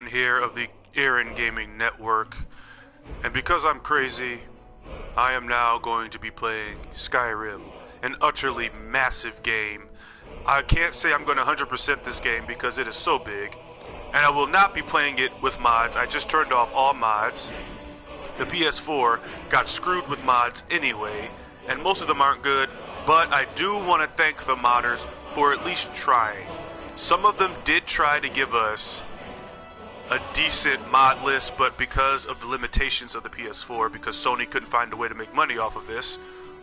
here of the Aaron Gaming Network, and because I'm crazy, I am now going to be playing Skyrim, an utterly massive game. I can't say I'm going to 100% this game because it is so big, and I will not be playing it with mods. I just turned off all mods. The PS4 got screwed with mods anyway, and most of them aren't good, but I do want to thank the modders for at least trying. Some of them did try to give us a decent mod list, but because of the limitations of the PS4, because Sony couldn't find a way to make money off of this,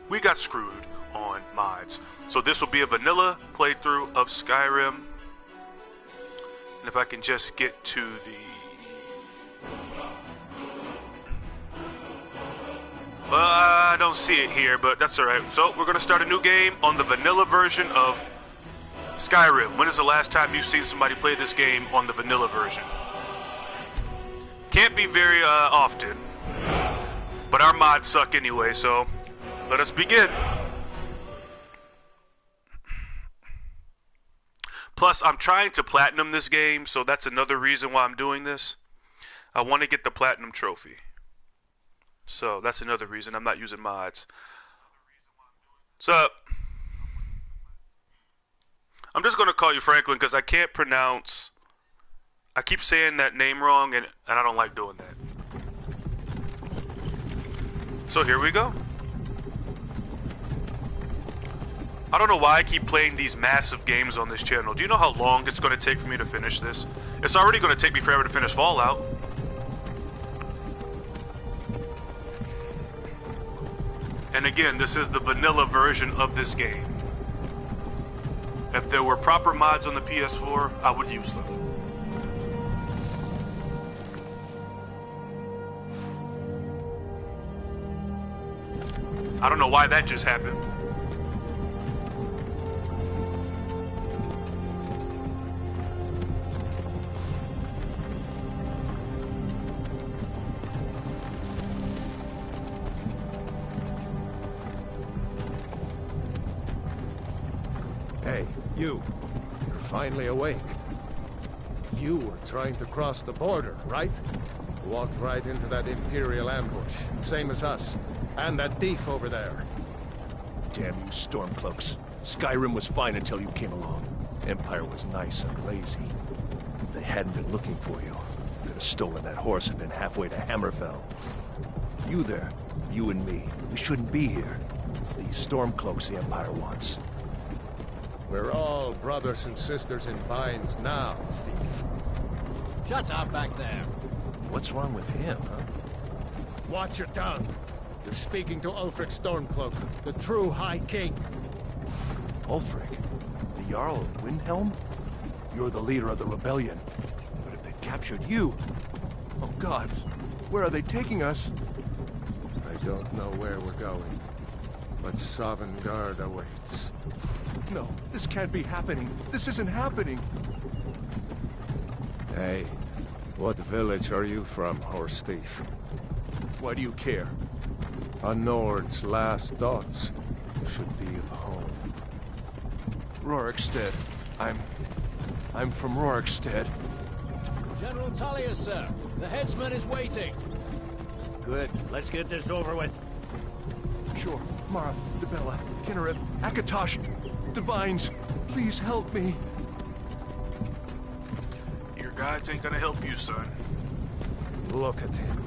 we got screwed on mods. So this will be a vanilla playthrough of Skyrim. And if I can just get to the... I don't see it here, but that's alright. So we're going to start a new game on the vanilla version of Skyrim. When is the last time you've seen somebody play this game on the vanilla version? Can't be very often, but our mods suck anyway, so let us begin. Plus, I'm trying to platinum this game, so that's another reason why I'm doing this. I want to get the platinum trophy. So that's another reason I'm not using mods. What's up? I'm just going to call you Franklin because I can't pronounce... I keep saying that name wrong, and I don't like doing that. So here we go. I don't know why I keep playing these massive games on this channel. Do you know how long it's going to take for me to finish this? It's already going to take me forever to finish Fallout. And again, this is the vanilla version of this game. If there were proper mods on the PS4, I would use them. I don't know why that just happened. Hey, you. You're finally awake. You were trying to cross the border, right? Walked right into that Imperial ambush, same as us. And that thief over there. Damn you Stormcloaks. Skyrim was fine until you came along. Empire was nice and lazy. If they hadn't been looking for you, could have stolen that horse and been halfway to Hammerfell. You there, you and me, we shouldn't be here. It's these Stormcloaks the Empire wants. We're all brothers and sisters in binds now, thief. Shut up back there. What's wrong with him, huh? Watch your tongue. You're speaking to Ulfric Stormcloak, the true High King. Ulfric? The Jarl of Windhelm? You're the leader of the rebellion. But if they've captured you... Oh gods, where are they taking us? I don't know where we're going, but Sovngarde awaits. No, this can't be happening. This isn't happening. Hey, what village are you from, horse thief? Why do you care? A Nord's last thoughts should be of home. Rorikstead. I'm from Rorikstead. General Tullius, sir. The headsman is waiting. Good. Let's get this over with. Sure. Mara, Debella, Kinnereth, Akatosh, Divines, please help me. Your guides ain't gonna help you, son. Look at him.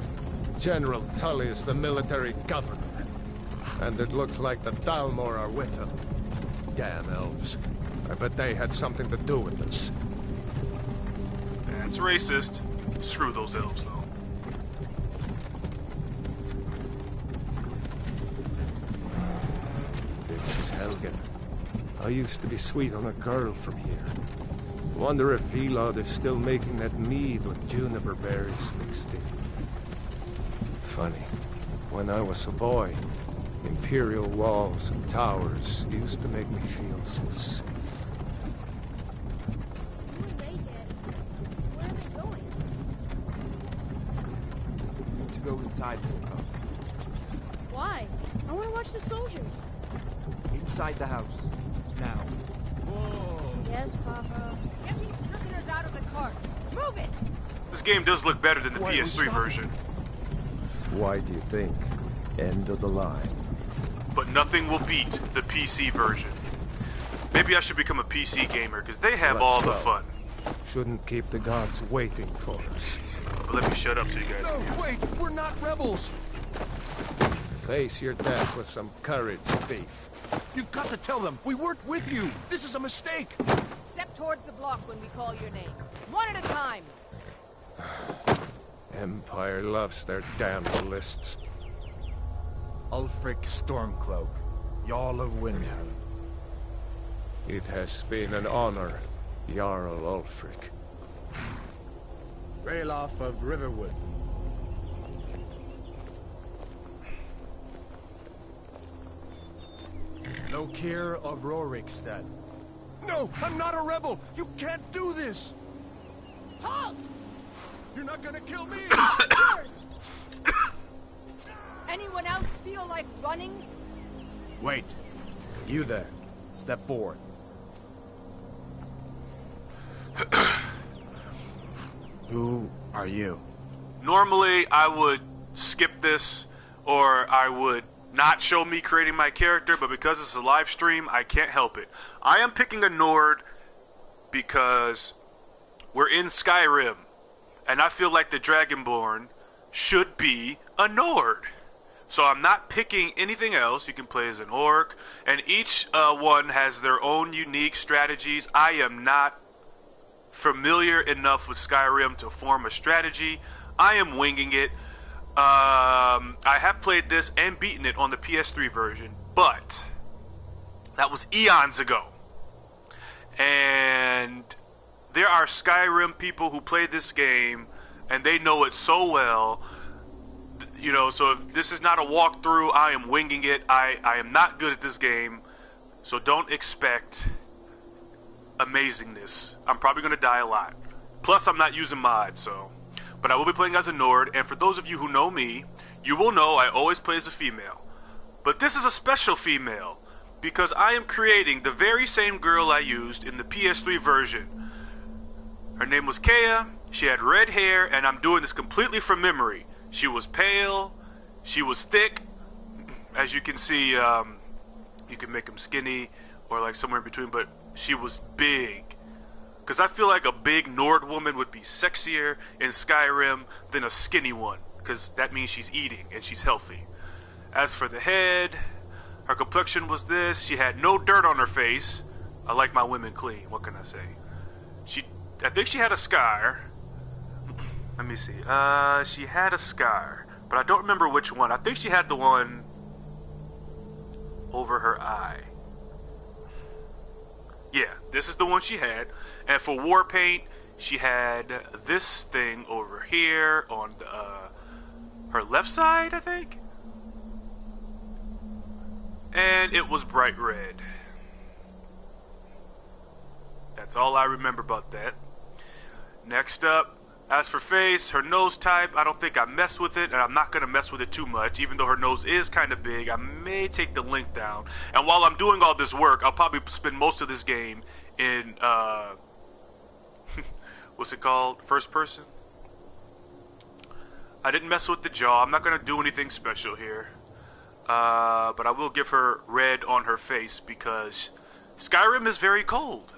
General Tullius, the military governor. And it looks like the Dalmor are with him. Damn elves. I bet they had something to do with this. That's racist. Screw those elves, though. This is Helgen. I used to be sweet on a girl from here. Wonder if Vilod is still making that mead with juniper berries mixed in. Funny. When I was a boy, Imperial walls and towers used to make me feel so safe. Who are they, Dad? Where are they going? To go inside, Wilco. Why? I want to watch the soldiers. Inside the house. Now. Yes, Papa. Get these prisoners out of the carts. Move it! This game does look better than the Why are we PS3 stopping? version. Why do you think? End of the line. But nothing will beat the PC version. Maybe I should become a PC gamer, because they have Let's all go. the fun. Shouldn't keep the gods waiting for us. But let me shut up so you guys can hear. No, wait, we're not rebels. Face your death with some courage, thief. You've got to tell them we weren't with you. This is a mistake. Step towards the block when we call your name. One at a time. Empire loves their damn lists. Ulfric Stormcloak, Jarl of Windhelm. It has been an honor, Jarl Ulfric. Ralof of Riverwood. Lokir of Rorikstead. No, I'm not a rebel. You can't do this. Halt! You're not gonna kill me. Yours! Anyone else feel like running? Wait. You there. Step forward. Who are you? Normally, I would skip this, or I would not show me creating my character, but because it's a live stream, I can't help it. I am picking a Nord because we're in Skyrim, and I feel like the Dragonborn should be a Nord. So I'm not picking anything else. You can play as an orc, and each one has their own unique strategies. I am not familiar enough with Skyrim to form a strategy. I am winging it. I have played this and beaten it on the PS3 version, but that was eons ago. And there are Skyrim people who play this game, and they know it so well. You know, so if this is not a walkthrough, I am winging it. I am not good at this game, so don't expect amazingness. I'm probably going to die a lot. Plus, I'm not using mods, so. But I will be playing as a Nord, and for those of you who know me, you will know I always play as a female. But this is a special female, because I am creating the very same girl I used in the PS3 version. Her name was Kea, she had red hair, and I'm doing this completely from memory. She was pale, she was thick. As you can see, you can make them skinny, or like somewhere in between, but she was big. Because I feel like a big Nord woman would be sexier in Skyrim than a skinny one. Because that means she's eating and she's healthy. As for the head, her complexion was this. She had no dirt on her face. I like my women clean. What can I say? I think she had a scar. Let me see. She had a scar. But I don't remember which one. I think she had the one over her eye. Yeah, this is the one she had. And for war paint, she had this thing over here on her left side, I think. And it was bright red. That's all I remember about that. Next up, as for face, her nose type, I don't think I messed with it, and I'm not going to mess with it too much. Even though her nose is kind of big, I may take the length down. And while I'm doing all this work, I'll probably spend most of this game in, what's it called? First person? I didn't mess with the jaw. I'm not going to do anything special here. But I will give her red on her face because Skyrim is very cold.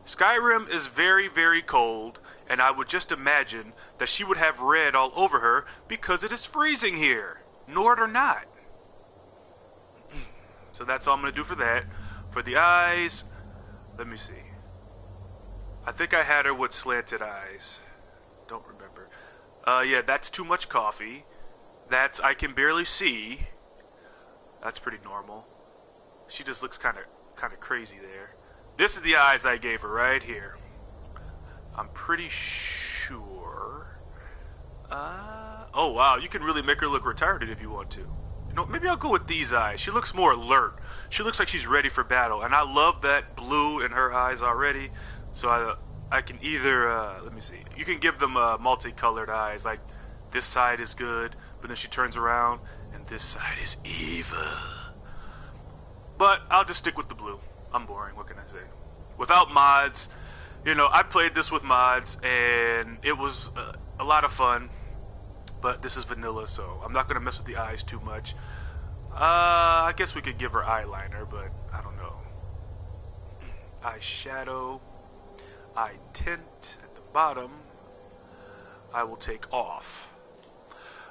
Skyrim is very, very cold. And I would just imagine that she would have red all over her because it is freezing here, Nord or not. So that's all I'm going to do for that. For the eyes, let me see. I think I had her with slanted eyes. Don't remember. Yeah, that's too much coffee. That's I can barely see. That's pretty normal. She just looks kind of crazy there. This is the eyes I gave her right here. I'm pretty sure. Oh wow, you can really make her look retarded if you want to. You know, maybe I'll go with these eyes. She looks more alert. She looks like she's ready for battle, and I love that blue in her eyes already. So I can either let me see. You can give them multicolored eyes. Like this side is good, but then she turns around and this side is evil. But I'll just stick with the blue. I'm boring. What can I say? Without mods, You know, I played this with mods, and it was a lot of fun. But this is vanilla, so I'm not going to mess with the eyes too much. I guess we could give her eyeliner, but I don't know. Eyeshadow. Eye tint at the bottom. I will take off.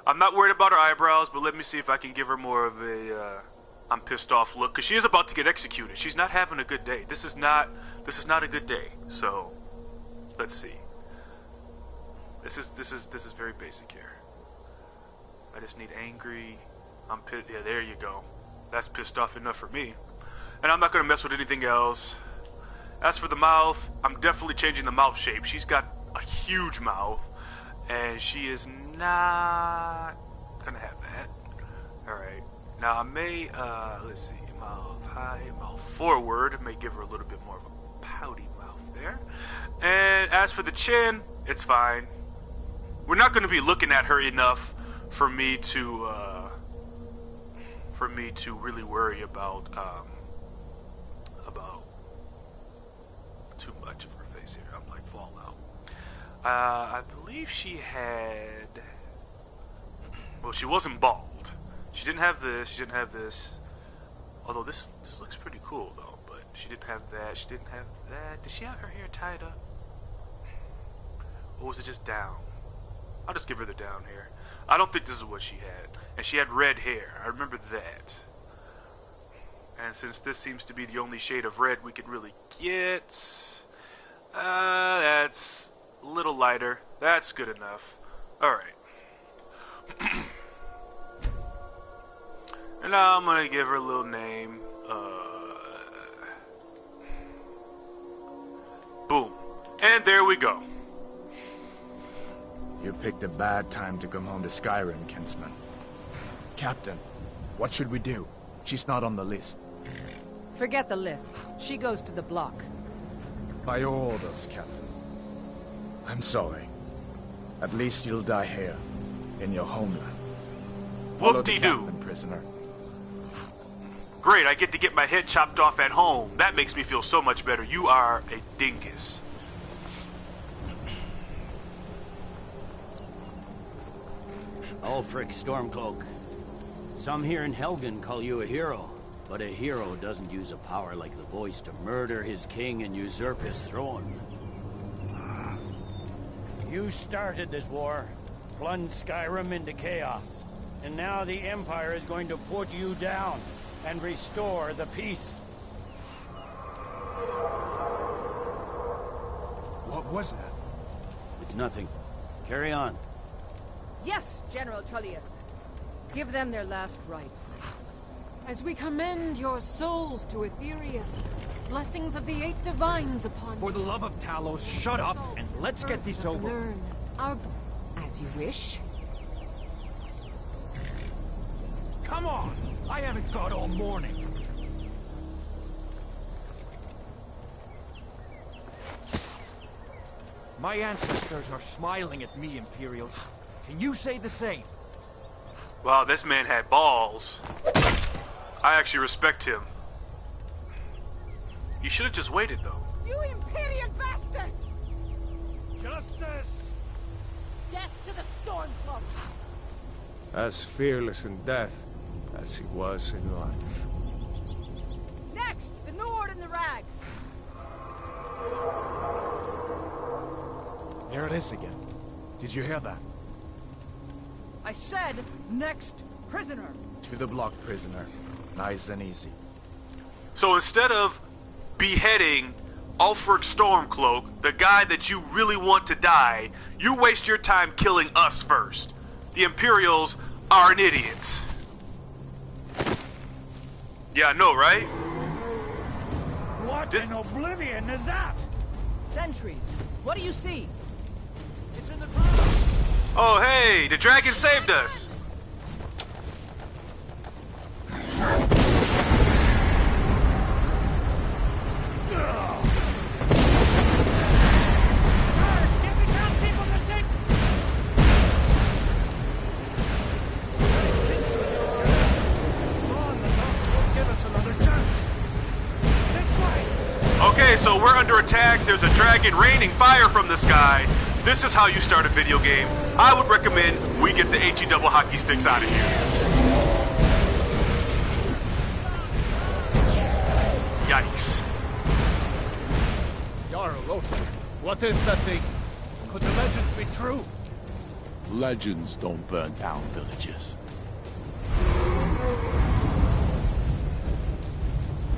I'm not worried about her eyebrows, but let me see if I can give her more of a I'm pissed off look, because she is about to get executed. She's not having a good day. This is not a good day. So let's see. This is very basic here. I just need angry. I'm pissed. Yeah, there you go. That's pissed off enough for me. And I'm not gonna mess with anything else. As for the mouth, I'm definitely changing the mouth shape. She's got a huge mouth, and she is not gonna have that. Alright. Now I may, let's see, mouth high, mouth forward. May give her a little bit more of a pouty mouth there. And as for the chin, it's fine. We're not gonna be looking at her enough for me to really worry about too much of her face here. I'm like Fallout. I believe she had. Well, she wasn't bald. She didn't have this. She didn't have this. Although this looks pretty cool though. But she didn't have that. She didn't have that. Did she have her hair tied up? Or was it just down? I'll just give her the down hair. I don't think this is what she had. And she had red hair. I remember that. And since this seems to be the only shade of red we could really get, that's a little lighter. That's good enough. Alright. And now I'm gonna give her a little name. Boom. And there we go. You picked a bad time to come home to Skyrim, Kinsman. Captain, what should we do? She's not on the list. Forget the list. She goes to the block. By your orders, Captain. I'm sorry. At least you'll die here, in your homeland. Follow the Whoop-de-doo. captain, prisoner. Great, I get to get my head chopped off at home. That makes me feel so much better. You are a dingus. Ulfric Stormcloak. Some here in Helgen call you a hero, but a hero doesn't use a power like the voice to murder his king and usurp his throne. You started this war, plunged Skyrim into chaos, and now the Empire is going to put you down and restore the peace. What was that? It's nothing. Carry on. Yes, General Tullius. Give them their last rites. As we commend your souls to Aetherius, blessings of the eight divines upon For the love of Talos, shut up and let's get this over. Learn our... As you wish. Come on! I haven't got all morning. My ancestors are smiling at me, Imperials. Can you say the same? Wow, this man had balls. I actually respect him. You should have just waited, though. You Imperial bastards! Justice! Death to the Stormcloaks! As fearless in death as he was in life. Next, the Nord and the Rags. There it is again. Did you hear that? I said, next prisoner. To the block, prisoner. Nice and easy. So instead of beheading Ulfric Stormcloak, the guy that you really want to die, you waste your time killing us first. The Imperials are an idiots. Yeah, I know, right? What in oblivion is that? Sentries. What do you see? It's in the clouds. Oh, hey, the dragon saved us. Okay, so we're under attack. There's a dragon raining fire from the sky. This is how you start a video game. I would recommend we get the HE double hockey sticks out of here. Yikes. Jarl, look. What is that thing? Could the legends be true? Legends don't burn down villages.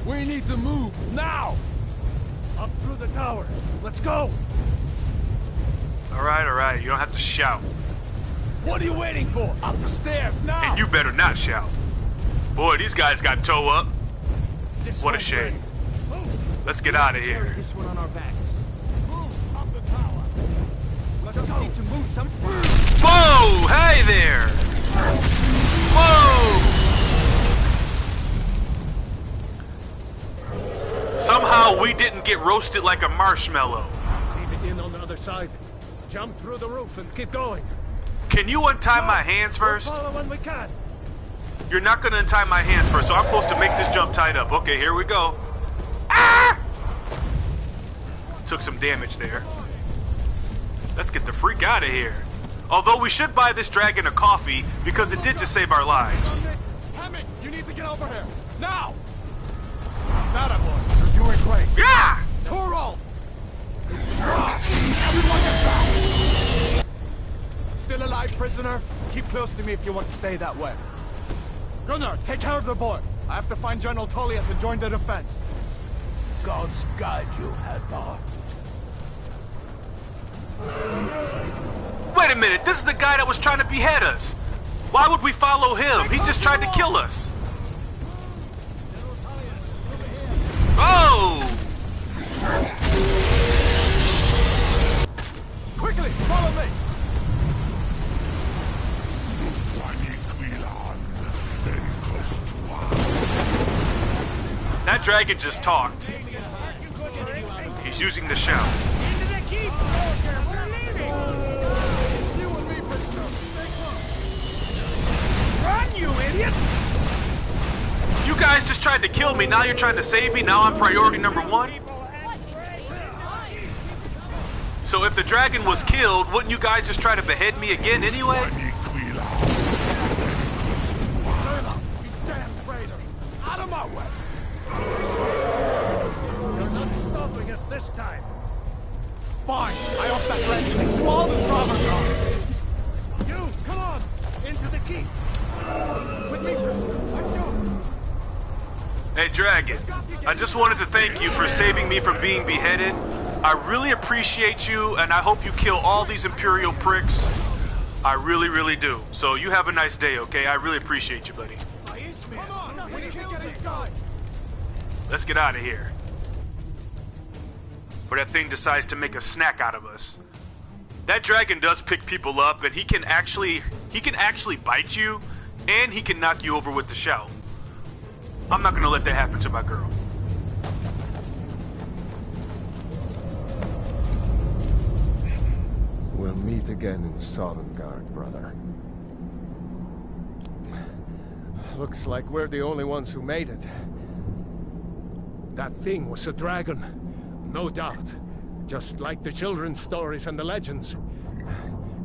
We need to move, now! Up through the tower. Let's go! Alright, you don't have to shout. What are you waiting for? Up the stairs, now! And you better not shout. Boy, these guys got toe up. This What a way, shame. friend. Let's get out of here. This one on our backs. Move up the tower. Let's Just go! need to move some. Whoa! Hey there! Whoa! Somehow we didn't get roasted like a marshmallow. See the inn on the other side. Jump through the roof and keep going. Can you untie my hands first? We'll follow when we can. You're not gonna untie my hands first, so I'm supposed to make this jump tied up. Okay, here we go. Ah! Took some damage there. Let's get the freak out of here. Although we should buy this dragon a coffee because it did just save our lives. Hammond, you need to get over here. Now! That boy, you're doing great. Yeah! Torolf! Everyone get back! Still alive, prisoner? Keep close to me if you want to stay that way. Gunnar, take care of the boy. I have to find General Tullius and join the defense. Gods guide you, Hadvar. Wait a minute, this is the guy that was trying to behead us. Why would we follow him? He just tried to kill us. Oh! Quickly, follow me! That dragon just talked. He's using the shout. Into the keep, soldier! We're leaving! You and me, prisoner. Stay close. Run, you idiot! You guys just tried to kill me, now you're trying to save me, now I'm priority number one? So if the dragon was killed, wouldn't you guys just try to behead me again anyway? You damn traitor! Out of my way! You're not stopping us this time. Fine, I off that red and swallow the starboard guard. You, come on! Into the keep! With me, prisoner. Let's go. Hey Dragon, I just wanted to thank you for saving me from being beheaded. I really appreciate you, and I hope you kill all these Imperial pricks. I really, really do. So you have a nice day, okay? I really appreciate you, buddy. Come on, we need to get inside. Let's get out of here. Before that thing decides to make a snack out of us. That dragon does pick people up, and he can actually bite you, and he can knock you over with the shout. I'm not gonna let that happen to my girl. We'll meet again in Sonnengard, brother. Looks like we're the only ones who made it. That thing was a dragon, no doubt. Just like the children's stories and the legends.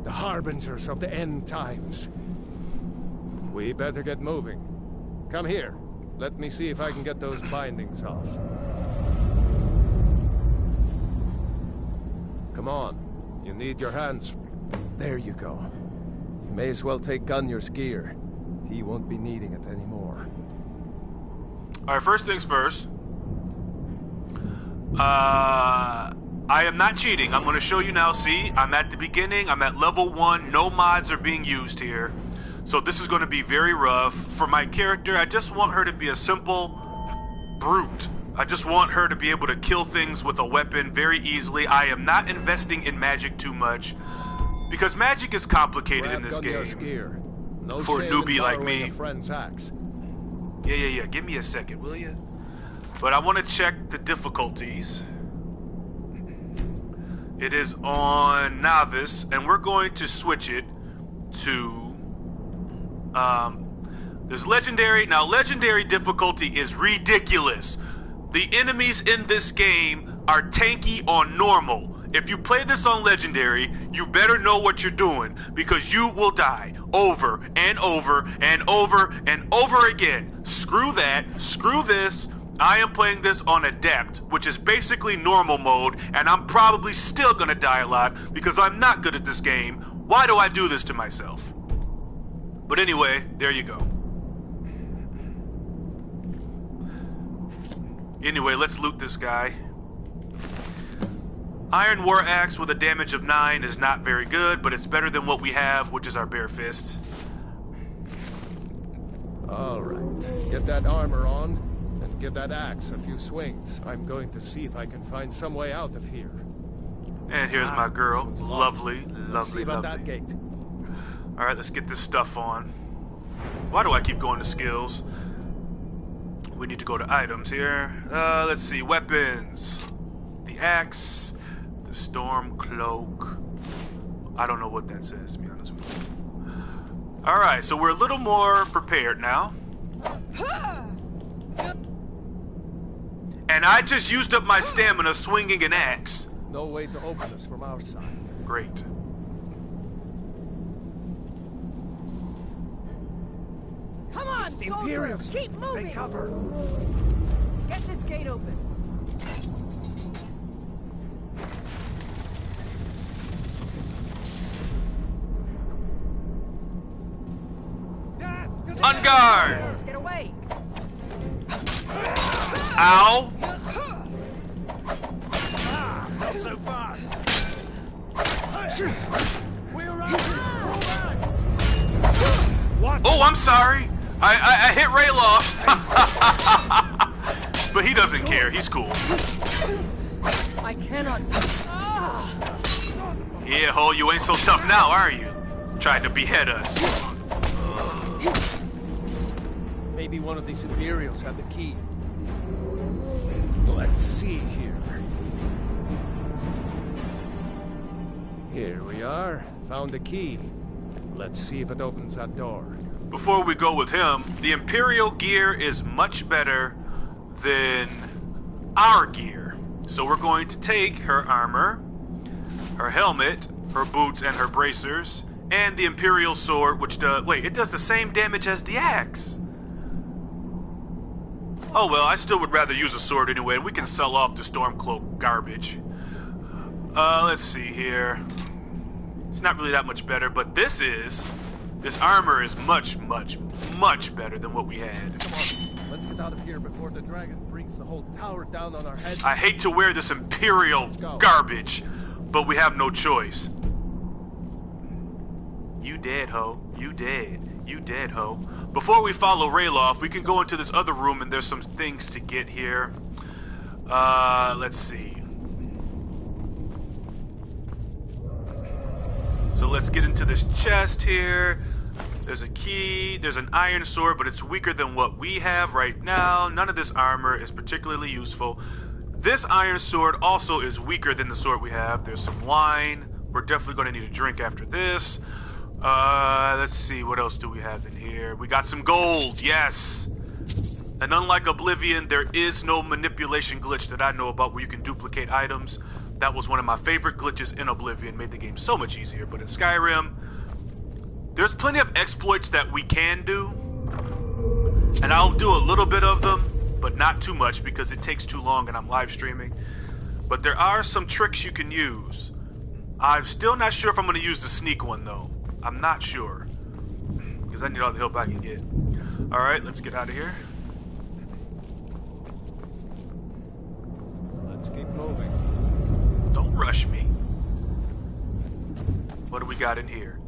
The harbingers of the end times. We better get moving. Come here. Let me see if I can get those bindings off. Come on. You need your hands. There you go. You may as well take Gunnar's gear. He won't be needing it anymore. Alright, first things first. I am not cheating. I'm going to show you now. See, I'm at the beginning. I'm at level 1. No mods are being used here. So this is going to be very rough. For my character, I just want her to be a simple brute. I just want her to be able to kill things with a weapon very easily. I am not investing in magic too much. Because magic is complicated in this game. Gear. No For a newbie like me. A friend's axe. Yeah. Give me a second, will you? But I want to check the difficulties. It is on Novice, and we're going to switch it to... there's Legendary. Now, Legendary difficulty is ridiculous. The enemies in this game are tanky on normal. If you play this on Legendary, you better know what you're doing, because you will die over and over and over and over again. Screw that, screw this. I am playing this on Adept, which is basically normal mode, and I'm probably still gonna die a lot because I'm not good at this game. Why do I do this to myself? But anyway, there you go. Anyway, let's loot this guy. Iron War Axe with a damage of 9 is not very good, but it's better than what we have, which is our bare fists. Alright, get that armor on, and give that axe a few swings. I'm going to see if I can find some way out of here. And here's my girl. Lovely, Let's see lovely, about lovely. that gate. Alright, let's get this stuff on. Why do I keep going to skills? We need to go to items here. Let's see, weapons. The axe. The storm cloak. I don't know what that says, to be honest with you. Alright, so we're a little more prepared now. And I just used up my stamina swinging an axe. No way to open this from our side. Great. Come on, The soldier! Imperials! Keep moving! Take cover! Get this gate open. On guard! Let's get away! Ow! Not so fast! Oh, I'm sorry. I hit Rayloff. But he doesn't care. He's cool. I cannot. Yeah, ho, you ain't so tough now, are you? Tried to behead us. Maybe one of these Imperials have the key. Let's see here. Here we are. Found the key. Let's see if it opens that door. Before we go with him, the Imperial gear is much better than our gear. So we're going to take her armor, her helmet, her boots, and her bracers, and the Imperial sword, which does... Wait, it does the same damage as the axe. Oh well, I still would rather use a sword anyway, and we can sell off the Stormcloak garbage. Let's see here. It's not really that much better, but this armor is much, much, much better than what we had. Come on, let's get out of here before the dragon brings the whole tower down on our heads. I hate to wear this Imperial garbage, but we have no choice. You dead, ho. You dead. You dead, ho. Before we follow Rayloff, we can go into this other room, and there's some things to get here. Let's see. So let's get into this chest here. There's a key, there's an iron sword, but it's weaker than what we have right now. None of this armor is particularly useful. This iron sword also is weaker than the sword we have. There's some wine. We're definitely going to need a drink after this. Let's see, what else do we have in here? We got some gold, yes! And unlike Oblivion, there is no manipulation glitch that I know about where you can duplicate items. That was one of my favorite glitches in Oblivion, made the game so much easier. But in Skyrim, there's plenty of exploits that we can do. And I'll do a little bit of them, but not too much because it takes too long and I'm live streaming. But there are some tricks you can use. I'm still not sure if I'm going to use the sneak one though. I'm not sure. Because I need all the help I can get. Alright, let's get out of here. Let's keep moving. Don't rush me. What do we got in here?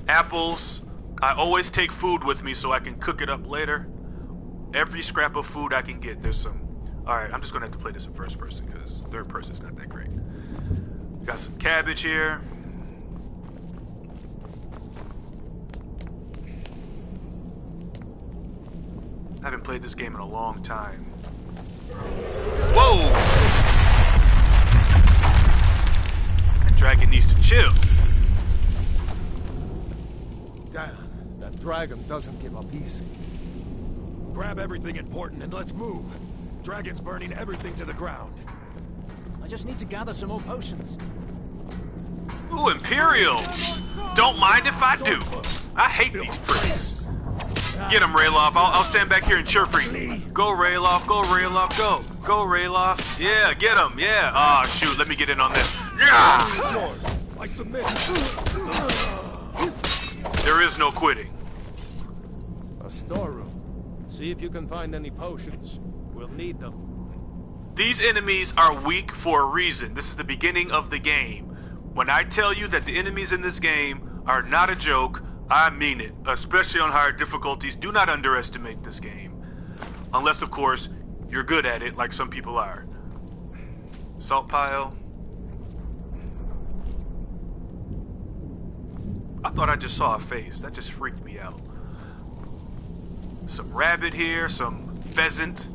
Apples. I always take food with me so I can cook it up later. Every scrap of food I can get. There's some... Alright, I'm just going to have to play this in first person because third person's not that great. We got some cabbage here. I haven't played this game in a long time. Whoa! That dragon needs to chill. Damn, that dragon doesn't give up easy. Grab everything important and let's move. Dragon's burning everything to the ground. I just need to gather some more potions. Ooh, Imperial! Don't mind if I do. I hate these pricks. Get him, Rayloff. I'll stand back here and cheer for you. Go, Rayloff. Go, Rayloff. Go. Go, Rayloff. Yeah, get him. Yeah. Ah, shoot. Let me get in on this. Yeah! I submit. There is no quitting. A storeroom. See if you can find any potions. We'll need them. These enemies are weak for a reason. This is the beginning of the game. When I tell you that the enemies in this game are not a joke, I mean it. Especially on higher difficulties. Do not underestimate this game. Unless, of course, you're good at it, like some people are. Salt pile. I thought I just saw a face. That just freaked me out. Some rabbit here, some pheasant.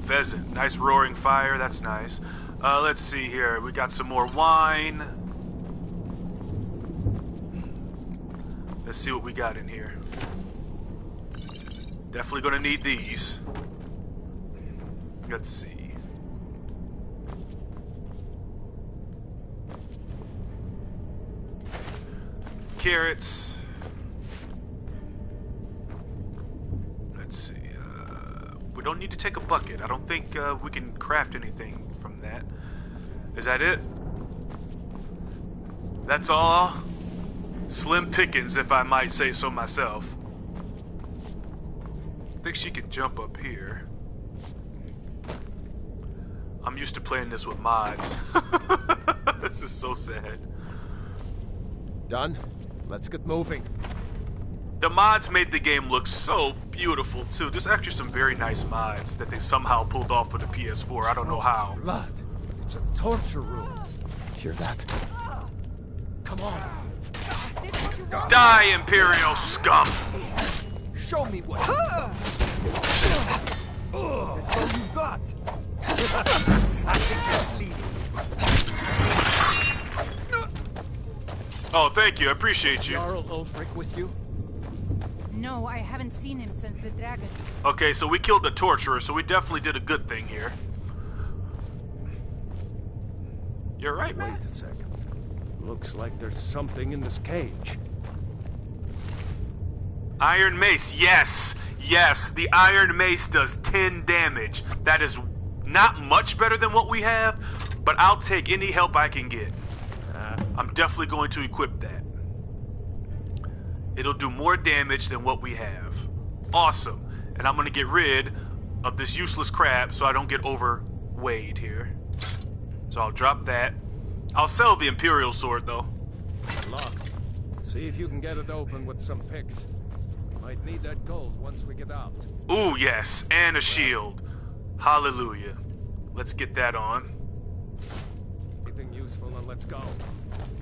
Pheasant. Nice roaring fire, that's nice. Let's see here. We got some more wine. Let's see what we got in here. Definitely gonna need these. Let's see. Carrots. Let's see. We don't need to take a bucket. I don't think we can craft anything from that. Is that it? That's all? Slim pickings, if I might say so myself. I think she can jump up here. I'm used to playing this with mods. This is so sad. Done? Let's get moving. The mods made the game look so beautiful, too. There's actually some very nice mods that they somehow pulled off for the PS4. I don't know how. Blood. It's a torture room. Hear that? Come on. Die, Imperial scum! Show me what. That's all you got. I think that's leading. Oh, thank you. I appreciate you. Jarl Ulfric with you? No, I haven't seen him since the dragon. Okay, so we killed the torturer, so we definitely did a good thing here. You're right, man. Wait a second. Looks like there's something in this cage. Iron Mace, yes! Yes, the Iron Mace does 10 damage. That is not much better than what we have, but I'll take any help I can get. I'm definitely going to equip that. It'll do more damage than what we have. Awesome. And I'm going to get rid of this useless crap so I don't get overweighed here. So I'll drop that. I'll sell the Imperial sword, though. Locked. See if you can get it open with some picks. We might need that gold once we get out. Ooh, yes. And a shield. Hallelujah. Let's get that on. Anything useful and let's go.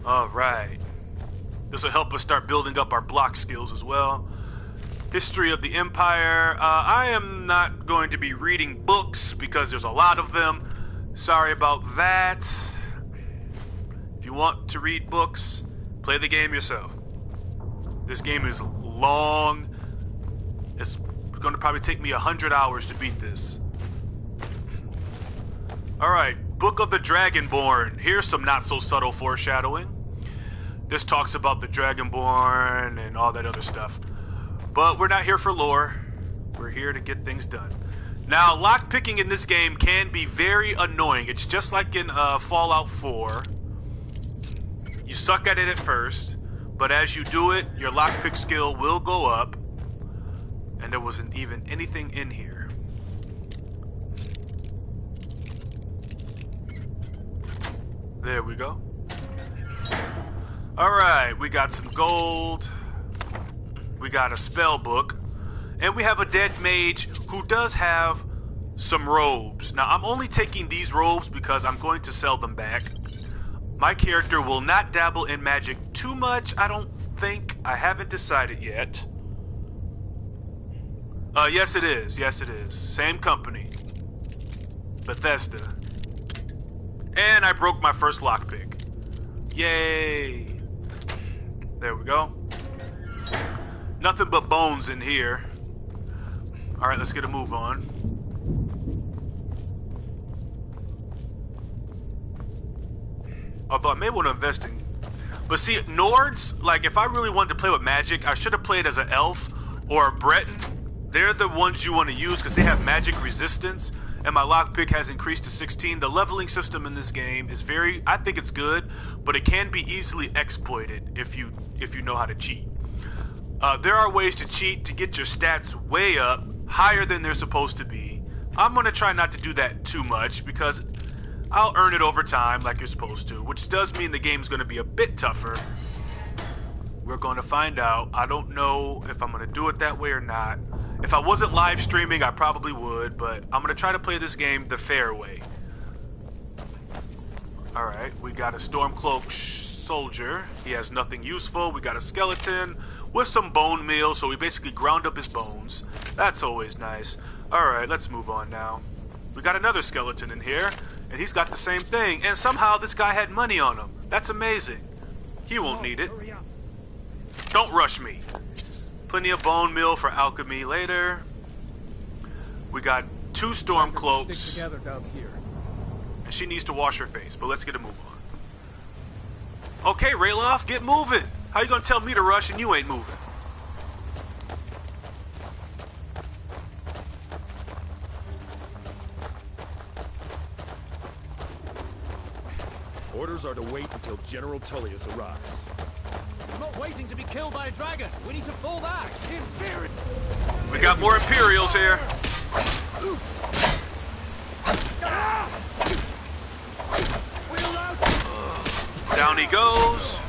Alright. This will help us start building up our block skills as well. History of the Empire. I am not going to be reading books because there's a lot of them. Sorry about that. If you want to read books, play the game yourself. This game is long. It's going to probably take me 100 hours to beat this. Alright, Book of the Dragonborn. Here's some not so subtle foreshadowing. This talks about the Dragonborn and all that other stuff. But we're not here for lore. We're here to get things done. Now, lockpicking in this game can be very annoying. It's just like in Fallout 4. You suck at it at first, but as you do it, your lockpick skill will go up. And there wasn't even anything in here. There we go. Alright, we got some gold. We got a spell book. And we have a dead mage who does have some robes. Now, I'm only taking these robes because I'm going to sell them back. My character will not dabble in magic too much, I don't think. I haven't decided yet. Yes it is. Yes it is. Same company. Bethesda. And I broke my first lockpick. Yay! There we go. Nothing but bones in here. Alright, let's get a move on. Although I may want to invest in... But see, Nords, like, if I really wanted to play with magic, I should have played as an elf or a Breton. They're the ones you want to use because they have magic resistance, and my lockpick has increased to 16. The leveling system in this game is very... I think it's good, but it can be easily exploited if you know how to cheat. There are ways to cheat to get your stats way up, higher than they're supposed to be. I'm going to try not to do that too much because I'll earn it over time like you're supposed to, which does mean the game's going to be a bit tougher. We're going to find out. I don't know if I'm going to do it that way or not. If I wasn't live streaming, I probably would, but I'm going to try to play this game the fair way. Alright, we got a Stormcloak soldier. He has nothing useful. We got a skeleton with some bone meal, so we basically ground up his bones. That's always nice. Alright, let's move on now. We got another skeleton in here, and he's got the same thing, and somehow this guy had money on him. That's amazing. He won't need it. Don't rush me. Plenty of bone meal for alchemy later. We got 2 Stormcloaks. Stick together down here. And she needs to wash her face, but let's get a move on. Okay, Rayloff, get moving. How you gonna tell me to rush and you ain't moving? Orders are to wait until General Tullius arrives. I'm not waiting to be killed by a dragon. We need to fall back. We got more Imperials here. Down he goes.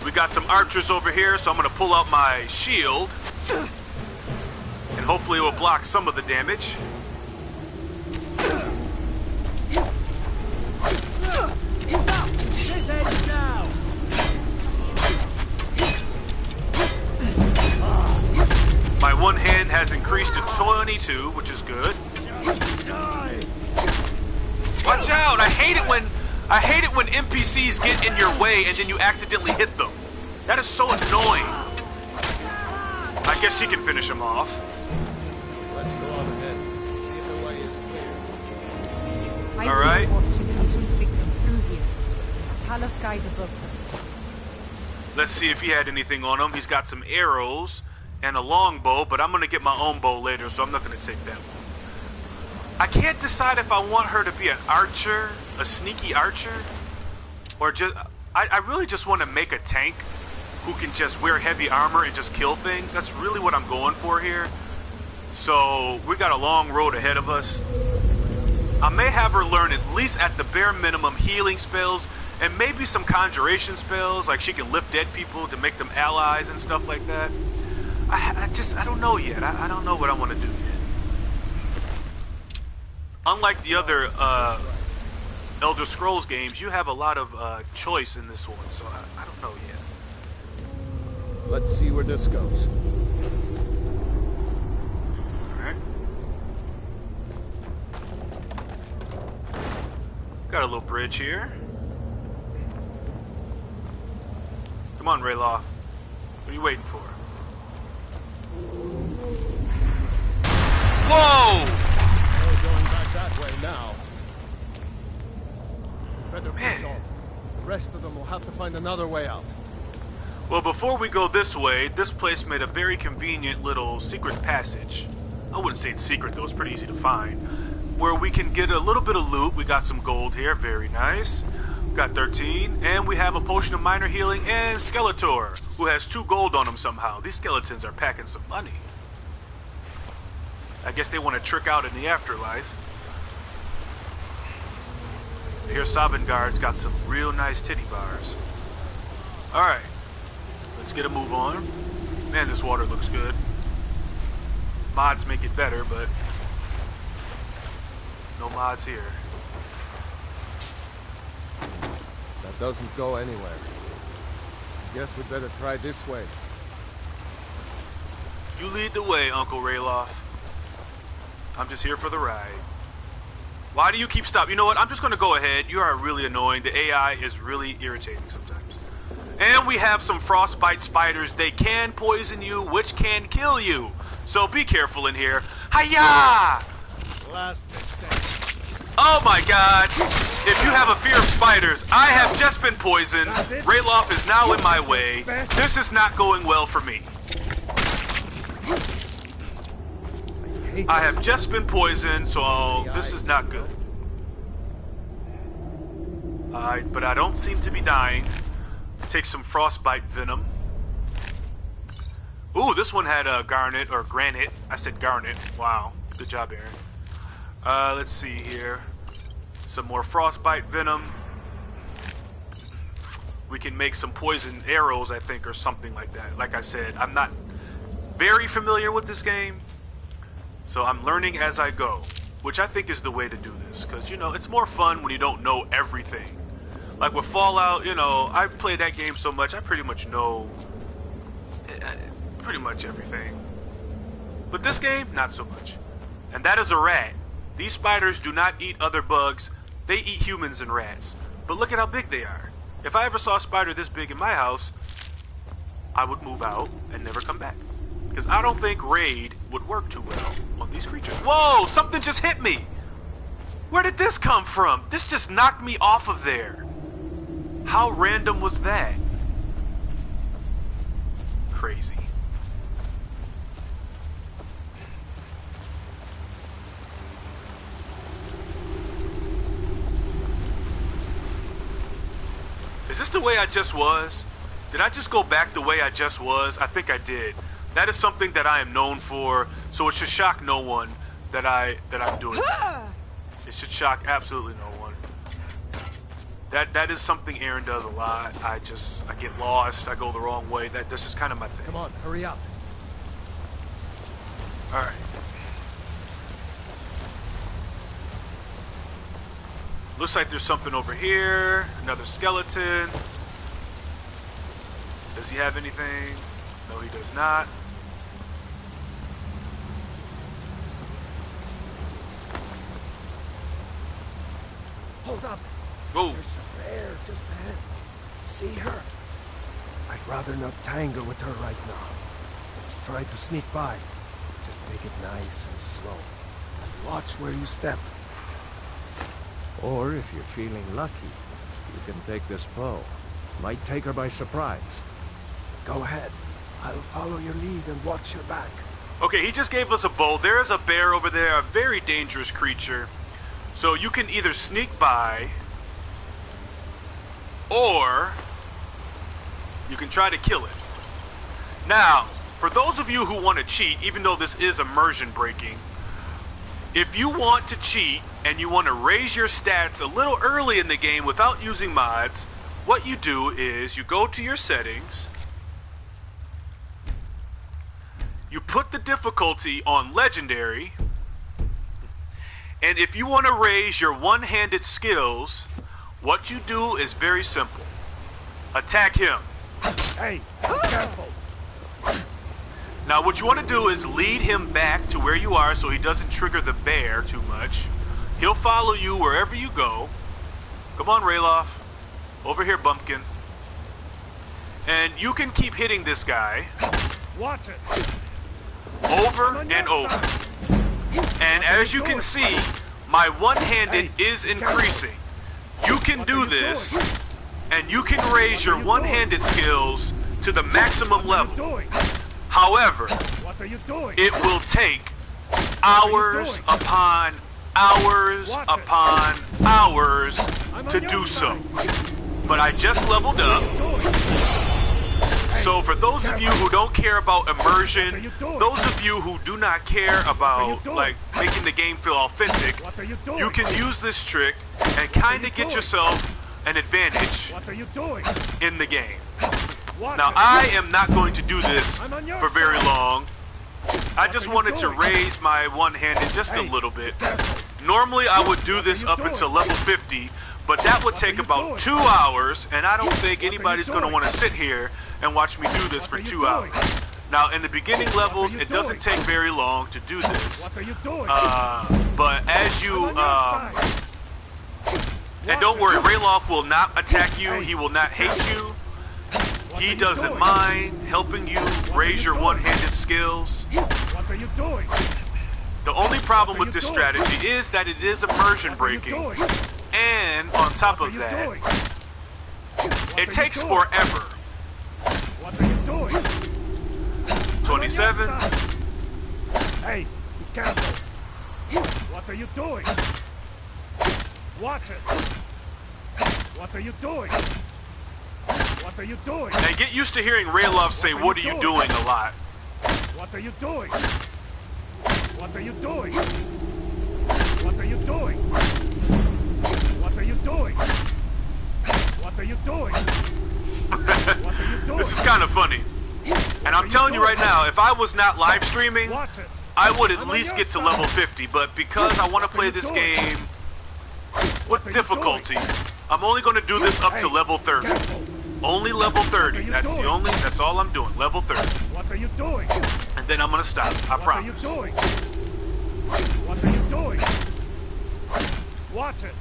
We got some archers over here, so I'm gonna pull out my shield. And hopefully it will block some of the damage. This ends now. My one hand has increased to 22, which is good. Watch out! I hate it when NPCs get in your way and then you accidentally hit them. That is so annoying. I guess she can finish him off. Let's go on ahead. See if the way is clear. All right. Let's see if he had anything on him. He's got some arrows and a longbow, but I'm gonna get my own bow later, so I'm not gonna take that one. I can't decide if I want her to be an archer, a sneaky archer, or just... I really just want to make a tank who can just wear heavy armor and just kill things. That's really what I'm going for here. So, we got a long road ahead of us. I may have her learn at least at the bare minimum healing spells, and maybe some conjuration spells, like she can lift dead people to make them allies and stuff like that. I don't know yet. I don't know what I want to do yet. Unlike the other Elder Scrolls games, you have a lot of choice in this one, so I don't know yet. Let's see where this goes. Alright. Got a little bridge here. Come on, Raylaw. What are you waiting for? Whoa! No going back that way now. Better push on. The rest of them will have to find another way out. Well, before we go this way, this place made a very convenient little secret passage. I wouldn't say it's secret, though. It's pretty easy to find. Where we can get a little bit of loot. We got some gold here. Very nice. Got 13. And we have a potion of minor healing and Skeletor, who has 2 gold on him somehow. These skeletons are packing some money. I guess they want to trick out in the afterlife. Here, Sovngarde's got some real nice titty bars. Alright. Let's get a move on. Man, this water looks good. Mods make it better, but no mods here. That doesn't go anywhere. Guess we'd better try this way. You lead the way, Uncle Rayloff. I'm just here for the ride. Why do you keep stopping? You know what? I'm just going to go ahead. You are really annoying. The AI is really irritating sometimes. And we have some frostbite spiders. They can poison you, which can kill you. So be careful in here. Hiya! Last mistake. Oh my god! If you have a fear of spiders, I have just been poisoned. Rayloff is now in my way. This is not going well for me. I have just been poisoned, so this is not good. But I don't seem to be dying. Take some frostbite venom. Ooh, this one had garnet or granite. I said garnet. Wow, good job, Aaron. Let's see here. Some more frostbite venom. We can make some poison arrows, I think, or something like that. Like I said, I'm not very familiar with this game, so I'm learning as I go, which I think is the way to do this, because, you know, it's more fun when you don't know everything. Like with Fallout, you know, I played that game so much, I pretty much know pretty much everything. But this game, not so much. And that is a rat. These spiders do not eat other bugs. They eat humans and rats. But look at how big they are. If I ever saw a spider this big in my house, I would move out and never come back. Because I don't think raid would work too well on these creatures. Whoa, something just hit me. Where did this come from? This just knocked me off of there. How random was that? Crazy. Is this the way I just was? Did I just go back the way I just was? I think I did. That is something that I am known for, so it should shock no one that I'm doing that. It should shock absolutely no one. That is something Aaron does a lot. I get lost, I go the wrong way. That's just kind of my thing. Come on, hurry up. Alright. Looks like there's something over here. Another skeleton. Does he have anything? No, he does not. Hold up. Whoa. There's a bear just ahead. See her? I'd rather not tangle with her right now. Let's try to sneak by. Just take it nice and slow. And watch where you step. Or if you're feeling lucky, you can take this bow. Might take her by surprise. Go ahead. I'll follow your lead and watch your back. Okay, he just gave us a bow. There is a bear over there, a very dangerous creature. So you can either sneak by, or you can try to kill it. Now, for those of you who want to cheat, even though this is immersion breaking, if you want to cheat and you want to raise your stats a little early in the game without using mods, what you do is you go to your settings, you put the difficulty on legendary, and if you want to raise your one-handed skills, what you do is very simple. Attack him. Hey, careful. Now what you want to do is lead him back to where you are so he doesn't trigger the bear too much. He'll follow you wherever you go. Come on, Rayloff. Over here, Bumpkin. And you can keep hitting this guy. Watch it. Over and over. And as you can see, my one-handed is increasing. You can do this, and you can raise your one-handed skills to the maximum level. However, it will take hours upon hours upon hours to do so. But I just leveled up. So for those of you who don't care about immersion, those of you who do not care about like making the game feel authentic, you can use this trick and kind of get yourself an advantage in the game. Now I am not going to do this for very long. I just wanted to raise my one-handed just a little bit. Normally I would do this up until level 50, but that would take about 2 hours, and I don't think anybody's going to want to sit here and watch me do this for 2 hours. Now, in the beginning levels, it doesn't take very long to do this. But as you... and don't worry, Rayloff will not attack you. He will not hate you. He doesn't mind helping you raise your one-handed skills. What are you doing? The only problem with this strategy is that it is immersion breaking, and on top of that, it takes forever. What are you doing? 27. Hey, be careful. What are you doing? Watch it. What are you doing? What are you doing? Now get used to hearing Rayloff say, "What are you doing?" a lot. What are you doing? What are you doing? What are you doing? What are you doing? What are you doing? What are you doing? This is kind of funny. And I'm telling you right now, if I was not live streaming, I would at least get to level 50. But because I want to play this game with difficulty, I'm only going to do this up to level 30. Only level 30. That's all I'm doing. Level 30. What are you doing? And then I'm going to stop. I promise. What are you doing? What are you doing? Watch it.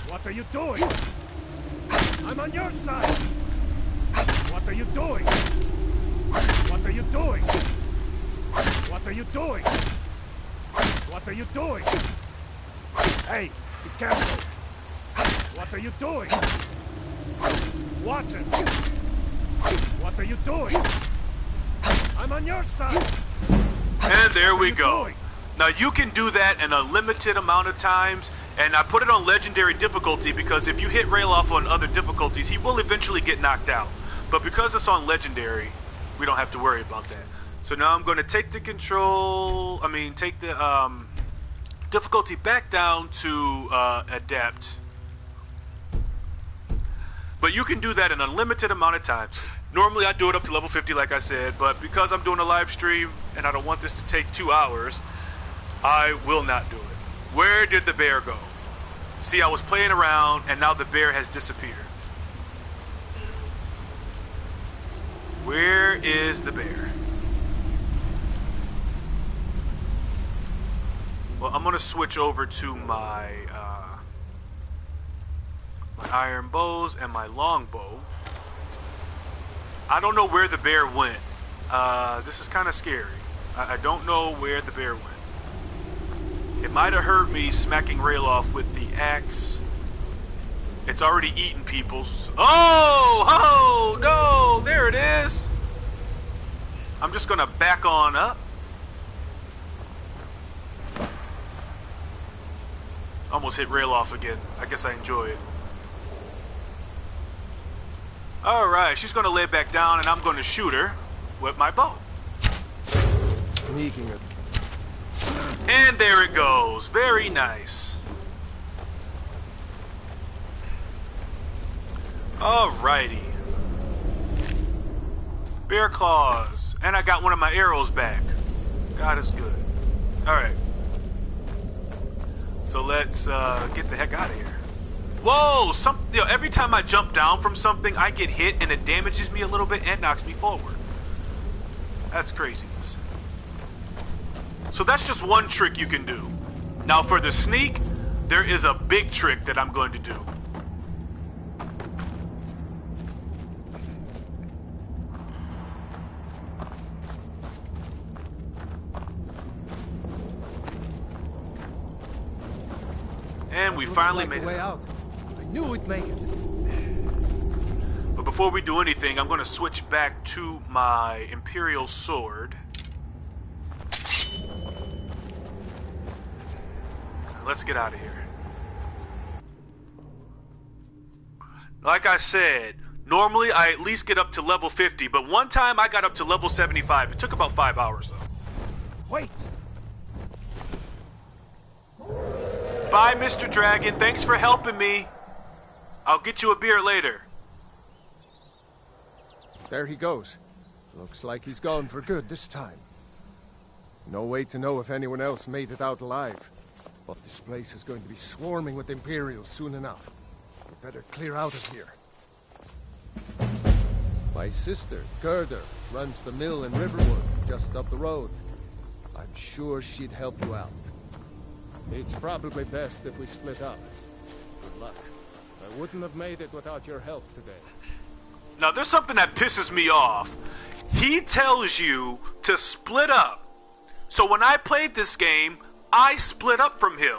What are you doing? I'm on your side. What are you doing? What are you doing? What are you doing? What are you doing? Hey, be careful. What are you doing? Watch it. What are you doing? I'm on your side. And there we go. Now you can do that in a limited amount of times, and I put it on legendary difficulty because if you hit Rayloff on other difficulties, he will eventually get knocked out. But because it's on legendary, we don't have to worry about that. So now I'm going to take the take the difficulty back down to adept. But you can do that an unlimited amount of times. Normally I do it up to level 50 like I said, but because I'm doing a live stream and I don't want this to take 2 hours, I will not do it. Where did the bear go? See, I was playing around and now the bear has disappeared. Where is the bear? Well, I'm gonna switch over to my iron bows and my longbow. I don't know where the bear went. This is kind of scary. I don't know where the bear went. It might have hurt me smacking Rayloff with the axe. It's already eaten people. Oh, no, there it is. I'm just gonna back on up. Almost hit Rayloff again. I guess I enjoy it. Alright, she's gonna lay back down and I'm gonna shoot her with my bow. Sneaking it. And there it goes. Very nice. Alrighty. Bear claws. And I got one of my arrows back. God is good. Alright. So let's get the heck out of here. Whoa! Every time I jump down from something, I get hit and it damages me a little bit and knocks me forward. That's craziness. So that's just one trick you can do. Now for the sneak, there is a big trick that I'm going to do. And we finally made it out. I knew we'd make it. But before we do anything, I'm going to switch back to my Imperial sword. Let's get out of here. Like I said, normally I at least get up to level 50, but one time I got up to level 75. It took about 5 hours though. Wait! Bye, Mr. Dragon. Thanks for helping me. I'll get you a beer later. There he goes. Looks like he's gone for good this time. No way to know if anyone else made it out alive. But this place is going to be swarming with Imperials soon enough. We better clear out of here. My sister, Gerda, runs the mill in Riverwood, just up the road. I'm sure she'd help you out. It's probably best if we split up. Good luck. I wouldn't have made it without your help today. Now, there's something that pisses me off. He tells you to split up So when I played this game, I split up from him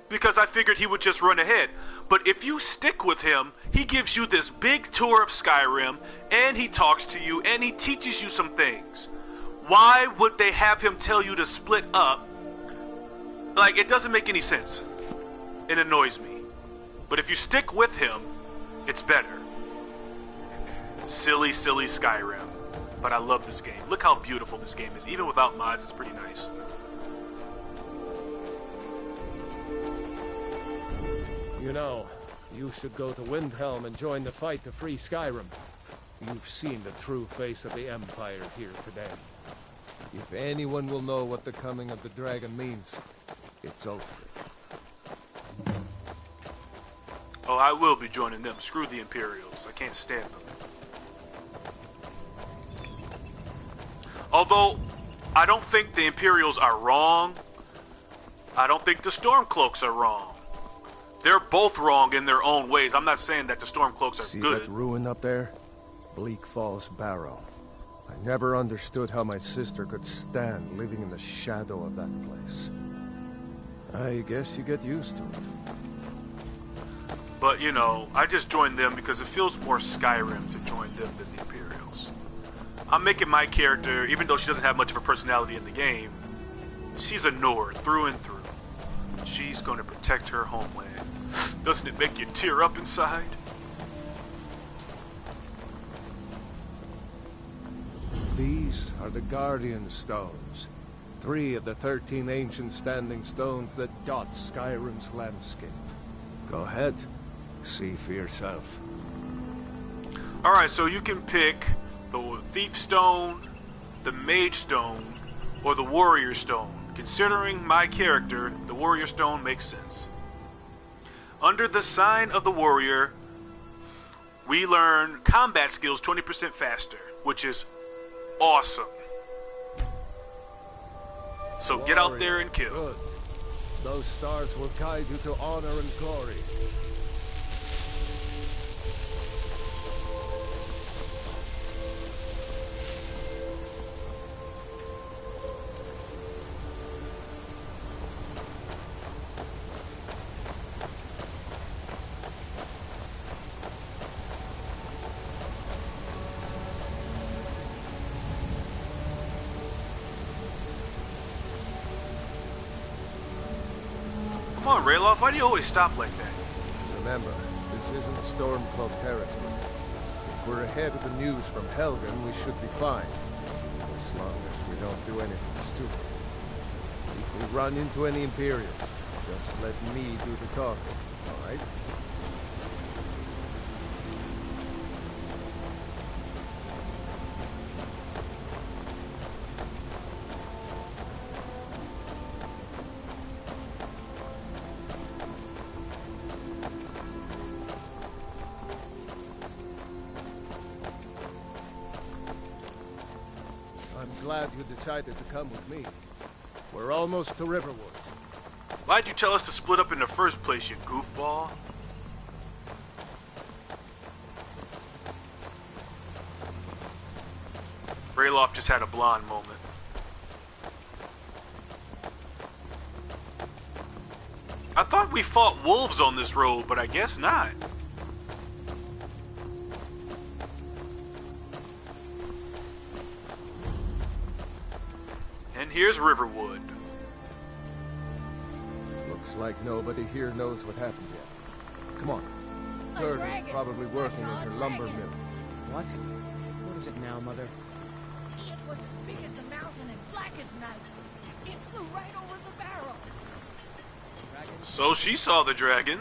because I figured he would just run ahead. But if you stick with him, he gives you this big tour of Skyrim, and he talks to you, and he teaches you some things. Why would they have him tell you to split up? Like, it doesn't make any sense. It annoys me. But if you stick with him, it's better. Silly, silly Skyrim. But I love this game. Look how beautiful this game is. Even without mods, it's pretty nice. You know, you should go to Windhelm and join the fight to free Skyrim. You've seen the true face of the Empire here today. If anyone will know what the coming of the dragon means, it's Ulfric. Oh, I will be joining them. Screw the Imperials. I can't stand them. Although, I don't think the Imperials are wrong. I don't think the Stormcloaks are wrong. They're both wrong in their own ways. I'm not saying that the Stormcloaks are good. See that ruin up there? Bleak Falls Barrow. I never understood how my sister could stand living in the shadow of that place. I guess you get used to it. But, you know, I just joined them because it feels more Skyrim to join them than the Imperials. I'm making my character, even though she doesn't have much of a personality in the game, she's a Nord through and through. She's going to protect her homeland. Doesn't it make you tear up inside? These are the Guardian Stones. 3 of the 13 ancient standing stones that dot Skyrim's landscape. Go ahead. See for yourself. Alright, so you can pick the Thief Stone, the Mage Stone, or the Warrior Stone. Considering my character, the Warrior Stone makes sense. Under the sign of the Warrior, we learn combat skills 20% faster, which is awesome. So get out there and kill. Good. Those stars will guide you to honor and glory. Come on, Rayloff, why do you always stop like that? Remember, this isn't Stormcloak territory. If we're ahead of the news from Helgen, we should be fine. As long as we don't do anything stupid. If we run into any Imperials, just let me do the talking, alright? I'm glad you decided to come with me. We're almost to Riverwood. Why'd you tell us to split up in the first place, you goofball? Rayloff just had a blonde moment. I thought we fought wolves on this road, but I guess not. And here's Riverwood. Looks like nobody here knows what happened yet. Come on. Gerda's probably working in her lumber mill. What? What is it now, Mother? It was as big as the mountain and black as night. It flew right over the barrel. So she saw the dragon.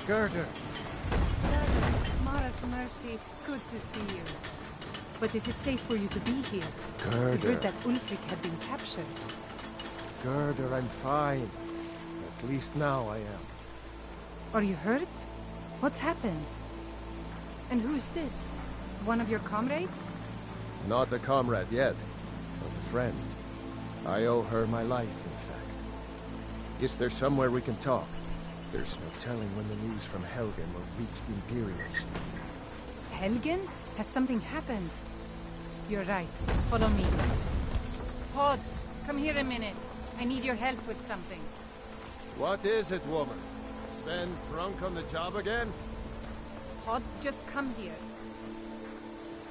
Gerda! Mara's mercy, it's good to see you. But is it safe for you to be here? Gerda. We heard that Ulfric had been captured. Gerda, I'm fine. At least now I am. Are you hurt? What's happened? And who is this? One of your comrades? Not a comrade yet, but a friend. I owe her my life, in fact. Is there somewhere we can talk? There's no telling when the news from Helgen will reach the Imperials. Helgen? Has something happened? You're right. Follow me. Pod, come here a minute. I need your help with something. What is it, woman? Sven drunk on the job again? Pod, just come here.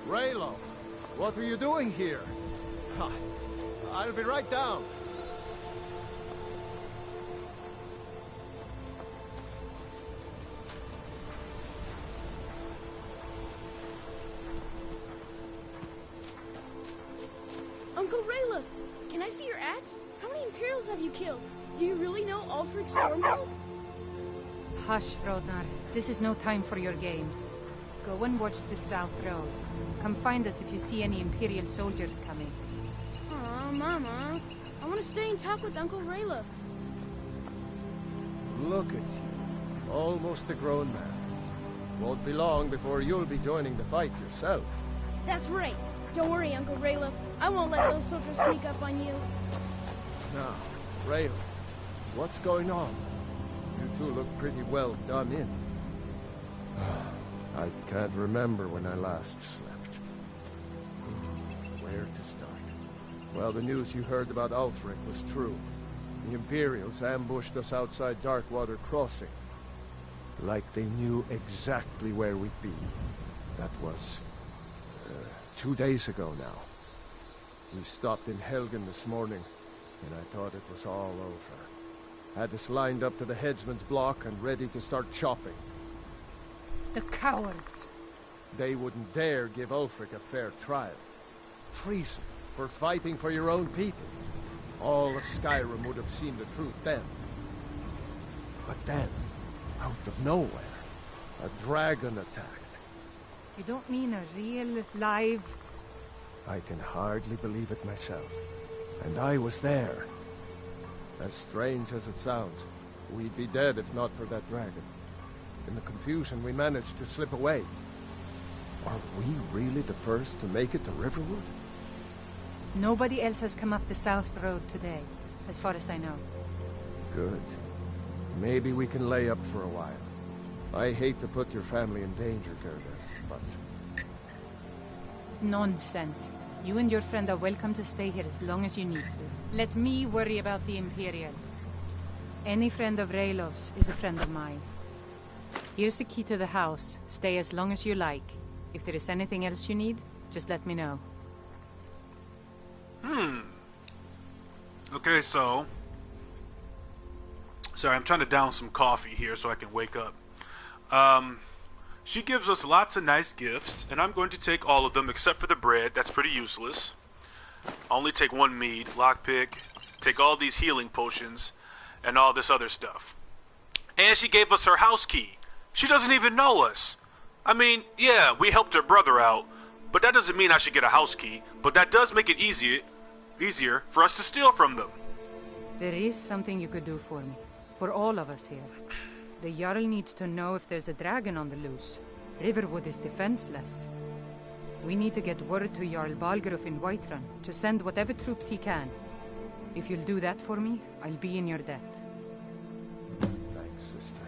Raylo, what are you doing here? I'll be right down. Uncle Rayla, can I see your axe? How many Imperials have you killed? Do you really know Ulfric Stormcloak? Hush, Frodnar. This is no time for your games. Go and watch the South Road. Come find us if you see any Imperial soldiers coming. Aw, Mama. I want to stay and talk with Uncle Rayla. Look at you. Almost a grown man. Won't be long before you'll be joining the fight yourself. That's right. Don't worry, Uncle Rayla. I won't let those soldiers sneak up on you. Now, Rayla, what's going on? You two look pretty well done in. I can't remember when I last slept. Where to start? Well, the news you heard about Ulfric was true. The Imperials ambushed us outside Darkwater Crossing. Like they knew exactly where we'd be. That was 2 days ago now. We stopped in Helgen this morning, and I thought it was all over. Had us lined up to the headsman's block and ready to start chopping. The cowards! They wouldn't dare give Ulfric a fair trial. Treason for fighting for your own people. All of Skyrim would have seen the truth then. But then, out of nowhere, a dragon attacked. You don't mean a real, live... I can hardly believe it myself. And I was there. As strange as it sounds, we'd be dead if not for that dragon. In the confusion, we managed to slip away. Are we really the first to make it to Riverwood? Nobody else has come up the South Road today, as far as I know. Good. Maybe we can lay up for a while. I hate to put your family in danger, Gerda, but... Nonsense. You and your friend are welcome to stay here as long as you need to. Let me worry about the Imperials. Any friend of Raylov's is a friend of mine. Here's the key to the house. Stay as long as you like. If there is anything else you need, just let me know. Okay, so... Sorry, I'm trying to down some coffee here so I can wake up. She gives us lots of nice gifts, and I'm going to take all of them except for the bread. That's pretty useless. I'll only take one mead, lockpick, take all these healing potions, and all this other stuff. And she gave us her house key. She doesn't even know us. I mean, yeah, we helped her brother out, but that doesn't mean I should get a house key. But that does make it easier for us to steal from them. There is something you could do for me. For all of us here. The Jarl needs to know if there's a dragon on the loose. Riverwood is defenseless. We need to get word to Jarl Balgruuf in Whiterun to send whatever troops he can. If you'll do that for me, I'll be in your debt. Thanks, sister.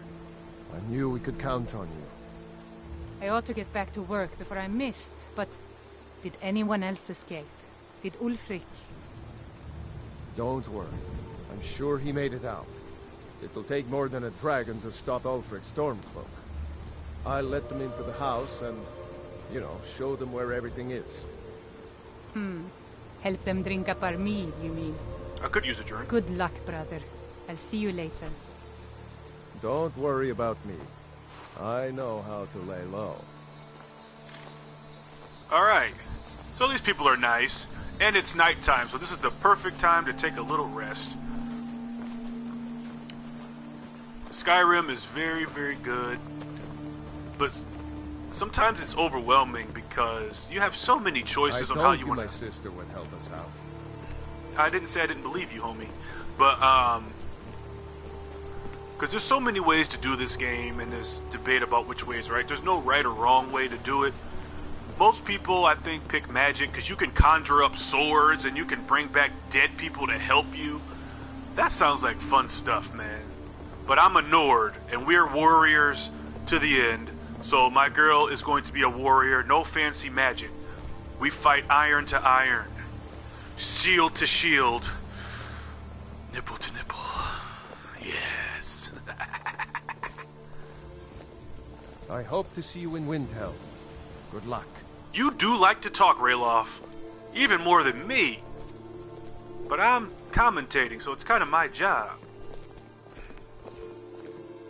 I knew we could count on you. I ought to get back to work before I missed, but... Did anyone else escape? Did Ulfric? Don't worry. I'm sure he made it out. It'll take more than a dragon to stop Ulfric Stormcloak. I'll let them into the house and, you know, show them where everything is. Help them drink up our mead, you mean? I could use a drink. Good luck, brother. I'll see you later. Don't worry about me. I know how to lay low. Alright, so these people are nice, and it's nighttime, so this is the perfect time to take a little rest. Skyrim is very, very good, but sometimes it's overwhelming because you have so many choices on how you want to... my sister would help us out. I didn't say I didn't believe you, homie, but because there's so many ways to do this game, and there's debate about which way is right. There's no right or wrong way to do it. Most people, I think, pick magic because you can conjure up swords and you can bring back dead people to help you. That sounds like fun stuff, man. But I'm a Nord, and we're warriors to the end. So my girl is going to be a warrior, no fancy magic. We fight iron to iron, shield to shield, nipple to nipple. Yes. I hope to see you in Windhelm. Good luck. You do like to talk, Ralof. Even more than me. But I'm commentating, so it's kind of my job.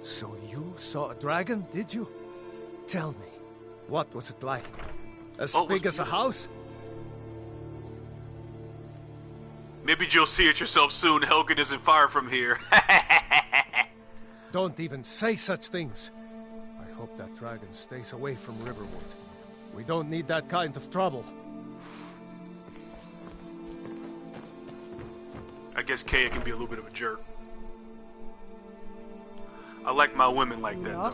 So you saw a dragon, did you? Tell me, what was it like? As big as a house? Maybe you'll see it yourself soon. Helgen isn't far from here. Don't even say such things. I hope that dragon stays away from Riverwood. We don't need that kind of trouble. I guess Kaya can be a little bit of a jerk. I like my women like that, though.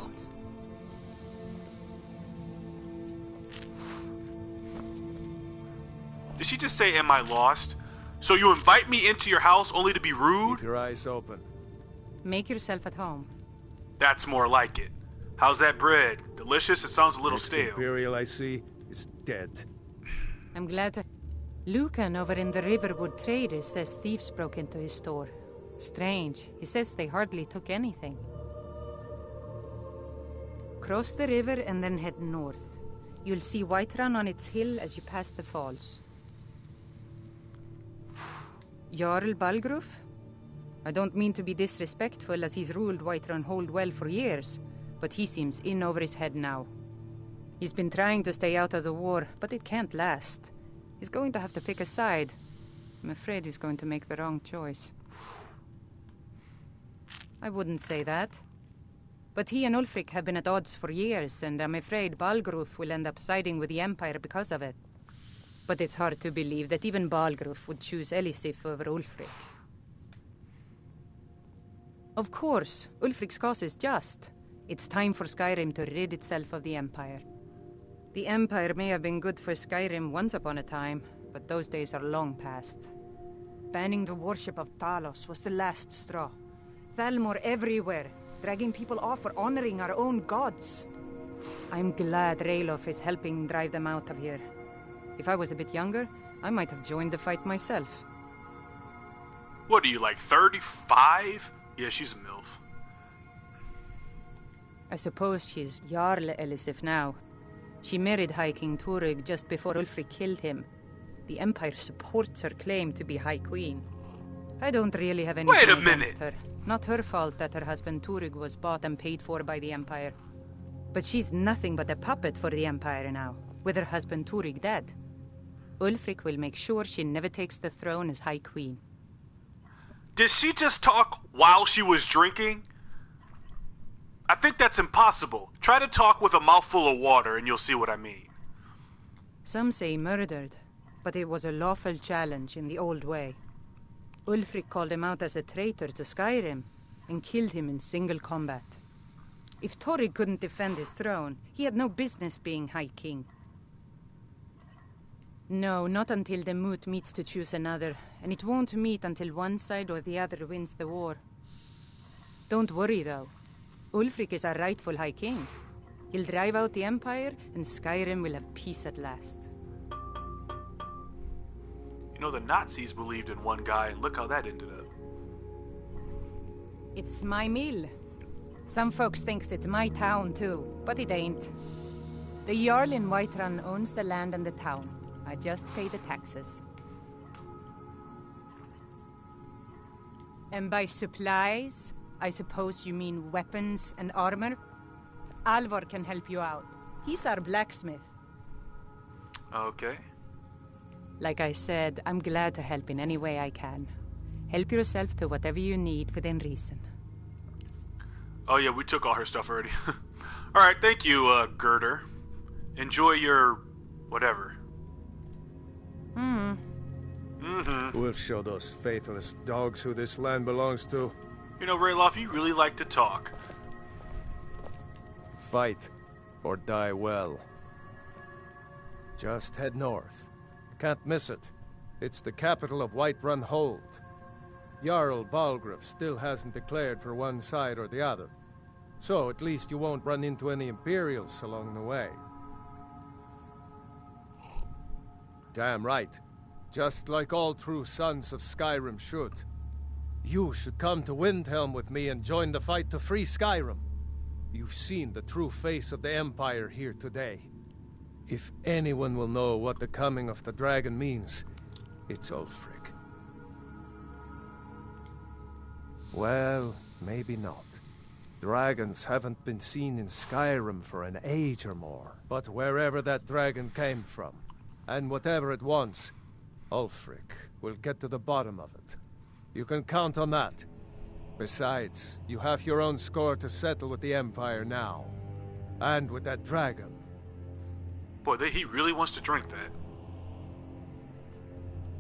Did she just say, am I lost? So you invite me into your house only to be rude? Keep your eyes open. Make yourself at home. That's more like it. How's that bread? Delicious? It sounds a little Next stale. Imperial I see is dead. I'm glad to... Lucan over in the Riverwood Trader says thieves broke into his store. Strange. He says they hardly took anything. Cross the river and then head north. You'll see Whiterun on its hill as you pass the falls. Jarl Balgruf? I don't mean to be disrespectful as he's ruled Whiterun Hold well for years, but he seems in over his head now. He's been trying to stay out of the war, but it can't last. He's going to have to pick a side. I'm afraid he's going to make the wrong choice. I wouldn't say that. But he and Ulfric have been at odds for years, and I'm afraid Balgruf will end up siding with the Empire because of it. But it's hard to believe that even Balgruf would choose Elisif over Ulfric. Of course, Ulfric's cause is just. It's time for Skyrim to rid itself of the Empire. The Empire may have been good for Skyrim once upon a time, but those days are long past. Banning the worship of Talos was the last straw. Thalmor everywhere, dragging people off for honoring our own gods. I'm glad Ralof is helping drive them out of here. If I was a bit younger, I might have joined the fight myself. What are you, like 35? Yeah, she's a MILF. I suppose she's Jarl Elisif now. She married High King Turug just before Ulfric killed him. The Empire supports her claim to be High Queen. I don't really have anything against her. Not her fault that her husband Turug was bought and paid for by the Empire. But she's nothing but a puppet for the Empire now, with her husband Turug dead. Ulfric will make sure she never takes the throne as High Queen. Did she just talk while she was drinking? I think that's impossible. Try to talk with a mouthful of water and you'll see what I mean. Some say murdered, but it was a lawful challenge in the old way. Ulfric called him out as a traitor to Skyrim and killed him in single combat. If Torrig couldn't defend his throne, he had no business being High King. No, not until the moot meets to choose another, and it won't meet until one side or the other wins the war. Don't worry, though. Ulfric is our rightful High King. He'll drive out the Empire, and Skyrim will have peace at last. You know, the Nazis believed in one guy, and look how that ended up. It's my mill. Some folks thinks it's my town, too, but it ain't. The Jarl in Whiterun owns the land and the town. I just pay the taxes. And by supplies, I suppose you mean weapons and armor? Alvor can help you out. He's our blacksmith. Okay. Like I said, I'm glad to help in any way I can. Help yourself to whatever you need within reason. Oh yeah, we took all her stuff already. Alright, thank you, Girder. Enjoy your... whatever. We'll show those faithless dogs who this land belongs to. You know, Ralof, you really like to talk. Fight, or die well. Just head north. Can't miss it. It's the capital of Whiterun Hold. Jarl Balgruuf still hasn't declared for one side or the other. So at least you won't run into any Imperials along the way. Damn right. Just like all true sons of Skyrim should. You should come to Windhelm with me and join the fight to free Skyrim. You've seen the true face of the Empire here today. If anyone will know what the coming of the dragon means, it's Ulfric. Well, maybe not. Dragons haven't been seen in Skyrim for an age or more. But wherever that dragon came from, and whatever it wants, Ulfric will get to the bottom of it. You can count on that. Besides, you have your own score to settle with the Empire now. And with that dragon. Boy, he really wants to drink that.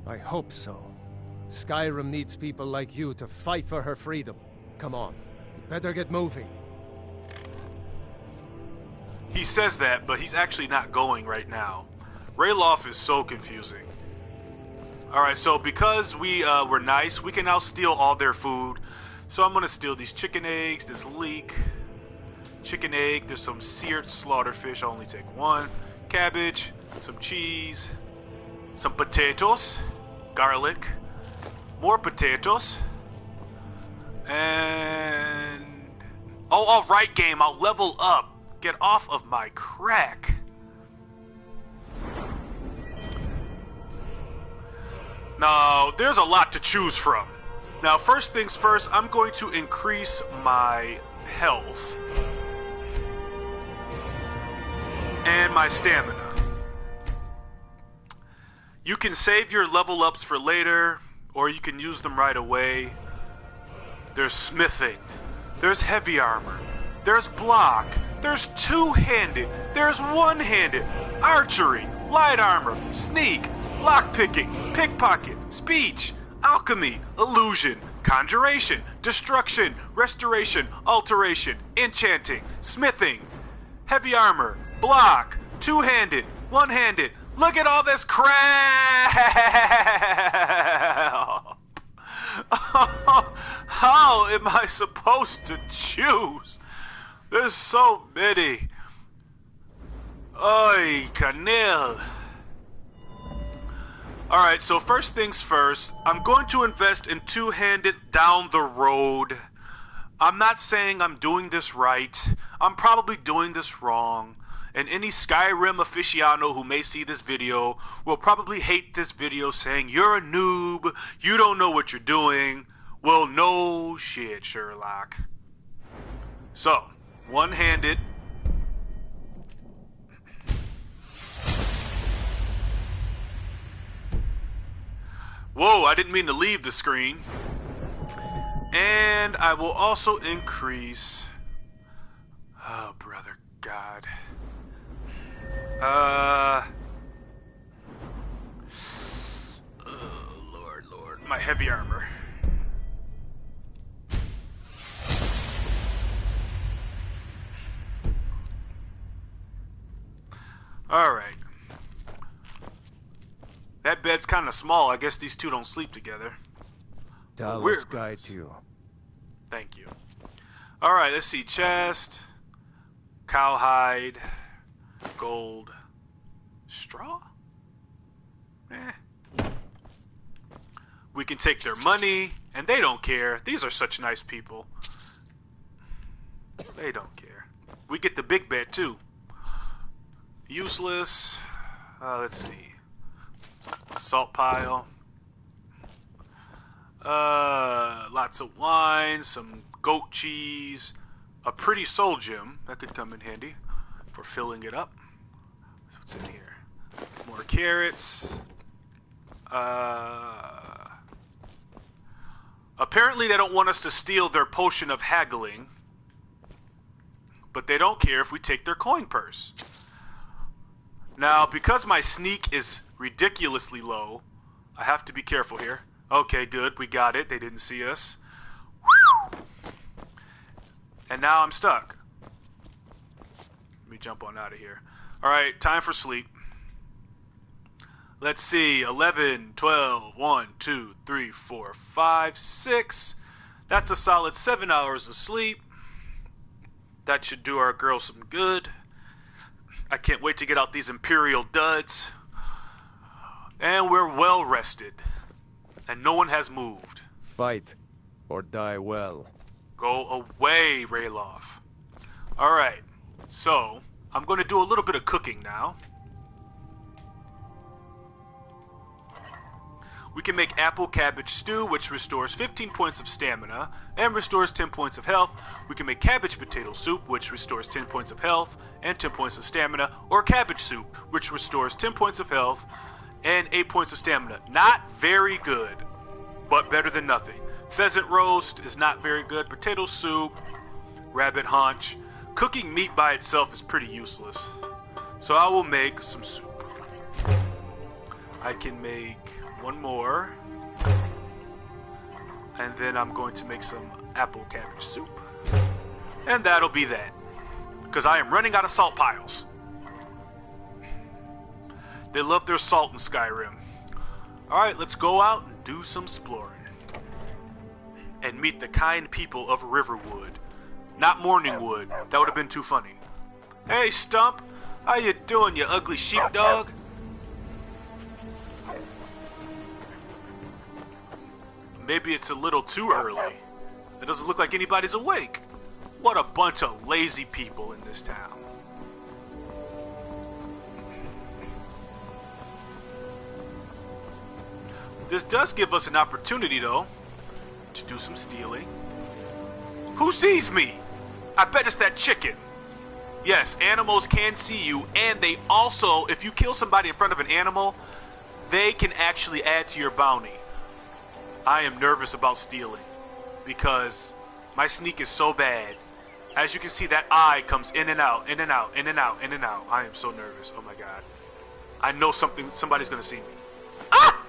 I hope so. Skyrim needs people like you to fight for her freedom. Come on, you better get moving. He says that, but he's actually not going right now. Ralof is so confusing. Alright, so because we were nice, we can now steal all their food. So I'm gonna steal these chicken eggs, this leek, chicken egg, there's some seared slaughterfish, I'll only take one, cabbage, some cheese, some potatoes, garlic, more potatoes, and... oh, alright game, I'll level up. Get off of my crack. Now, there's a lot to choose from. Now, first things first, I'm going to increase my health and my stamina. You can save your level ups for later, or you can use them right away. There's smithing, there's heavy armor, there's block, there's two-handed, there's one-handed, archery, light armor, sneak, lockpicking, pickpocket, speech, alchemy, illusion, conjuration, destruction, restoration, alteration, enchanting, smithing, heavy armor, block, two-handed, one-handed. Look at all this crap! How am I supposed to choose? There's so many. Oy, canel. Alright, so first things first, I'm going to invest in two-handed down the road. I'm not saying I'm doing this right. I'm probably doing this wrong. And any Skyrim aficionado who may see this video will probably hate this video saying, you're a noob, you don't know what you're doing. Well, no shit, Sherlock. So, one-handed. Whoa, I didn't mean to leave the screen. And I will also increase... oh, brother God. Lord, my heavy armor. Alright. That bed's kind of small. I guess these two don't sleep together. Talos guide you. Thank you. Alright, let's see. Chest. Cowhide. Gold. Straw? We can take their money, and they don't care. These are such nice people. They don't care. We get the big bed, too. Useless. Let's see. Salt pile. Lots of wine, some goat cheese, a pretty soul gem. That could come in handy for filling it up. What's in here? More carrots. Apparently they don't want us to steal their potion of haggling, but they don't care if we take their coin purse. Now, because my sneak is ridiculously low, I have to be careful here. Okay, good. We got it. They didn't see us. Whew. And now I'm stuck. Let me jump on out of here. Alright, time for sleep. Let's see. 11, 12, 1, 2, 3, 4, 5, 6. That's a solid 7 hours of sleep. That should do our girl some good. I can't wait to get out these Imperial duds. And we're well rested. And no one has moved. Fight, or die well. Go away, Rayloff. Alright, so I'm going to do a little bit of cooking now. We can make apple cabbage stew, which restores 15 points of stamina and restores 10 points of health. We can make cabbage potato soup, which restores 10 points of health and 10 points of stamina, or cabbage soup, which restores 10 points of health and 8 points of stamina. Not very good, but better than nothing. Pheasant roast is not very good. Potato soup, rabbit haunch. Cooking meat by itself is pretty useless. So I will make some soup. I can make one more. And then I'm going to make some apple cabbage soup. And that'll be that. Because I am running out of salt piles. They love their salt in Skyrim. Alright, let's go out and do some exploring. And meet the kind people of Riverwood. Not Morningwood. That would have been too funny. Hey, Stump. How you doing, you ugly sheepdog? Maybe it's a little too early. It doesn't look like anybody's awake. What a bunch of lazy people in this town. This does give us an opportunity, though, to do some stealing. Who sees me? I bet it's that chicken. Yes, animals can see you, and they also, if you kill somebody in front of an animal, they can actually add to your bounty. I am nervous about stealing because my sneak is so bad. As you can see, that eye comes in and out, in and out, in and out, in and out. I am so nervous. Oh my god. I know somebody's gonna see me. Ah!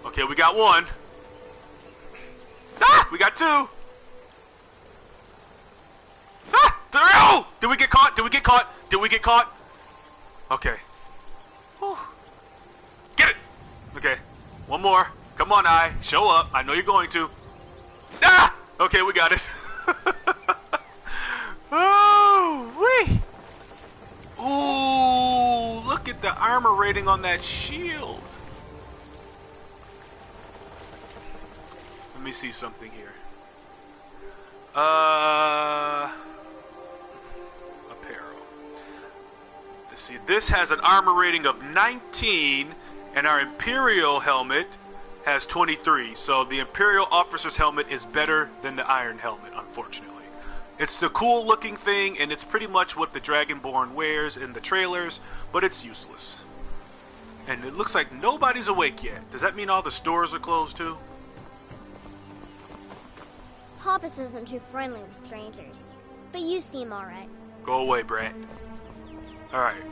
Okay, we got one. Ah! We got two. Ah! Oh! Did we get caught? Did we get caught? Did we get caught? Okay. Whew. Get it! Okay. One more. Come on, eye. Show up. I know you're going to. Ah! Okay, we got it. Oh, wee! Ooh, look at the armor rating on that shield. Let me see something here. Apparel. Let's see. This has an armor rating of 19, and our Imperial helmet has 23. So the Imperial officer's helmet is better than the Iron helmet, unfortunately. It's the cool looking thing, and it's pretty much what the Dragonborn wears in the trailers, but it's useless. And it looks like nobody's awake yet. Does that mean all the stores are closed too? Papas isn't too friendly with strangers, but you seem alright. Go away, Brett. Alright.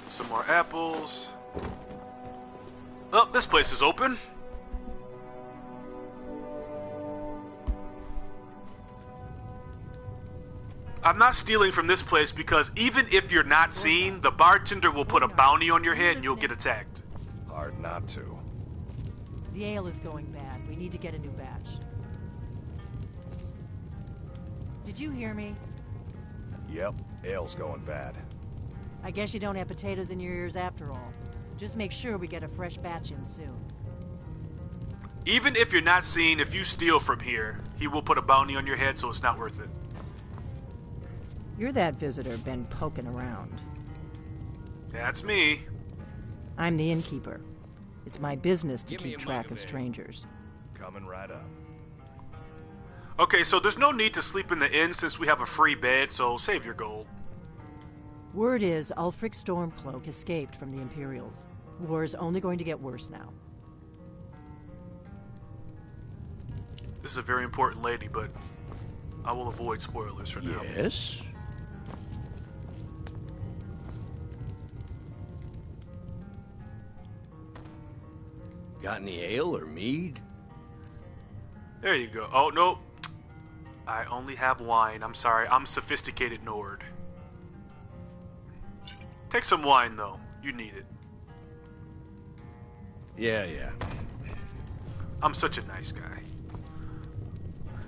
Some more apples. Oh, this place is open. I'm not stealing from this place because even if you're not seen, the bartender will put a bounty on your head and you'll get attacked. Hard not to. The ale is going bad. We need to get a new batch. Did you hear me? Yep, ale's going bad. I guess you don't have potatoes in your ears after all. Just make sure we get a fresh batch in soon. Even if you're not seen, if you steal from here, he will put a bounty on your head, so it's not worth it. You're that visitor been poking around. That's me. I'm the innkeeper. It's my business to keep track of strangers. Coming right up. Okay, so there's no need to sleep in the inn since we have a free bed, so save your gold. Word is Ulfric Stormcloak escaped from the Imperials. War is only going to get worse now. This is a very important lady, but I will avoid spoilers for now. Yes? Got any ale or mead? There you go. Oh, no. I only have wine. I'm sorry. I'm sophisticated Nord. Take some wine, though. You need it. Yeah. I'm such a nice guy.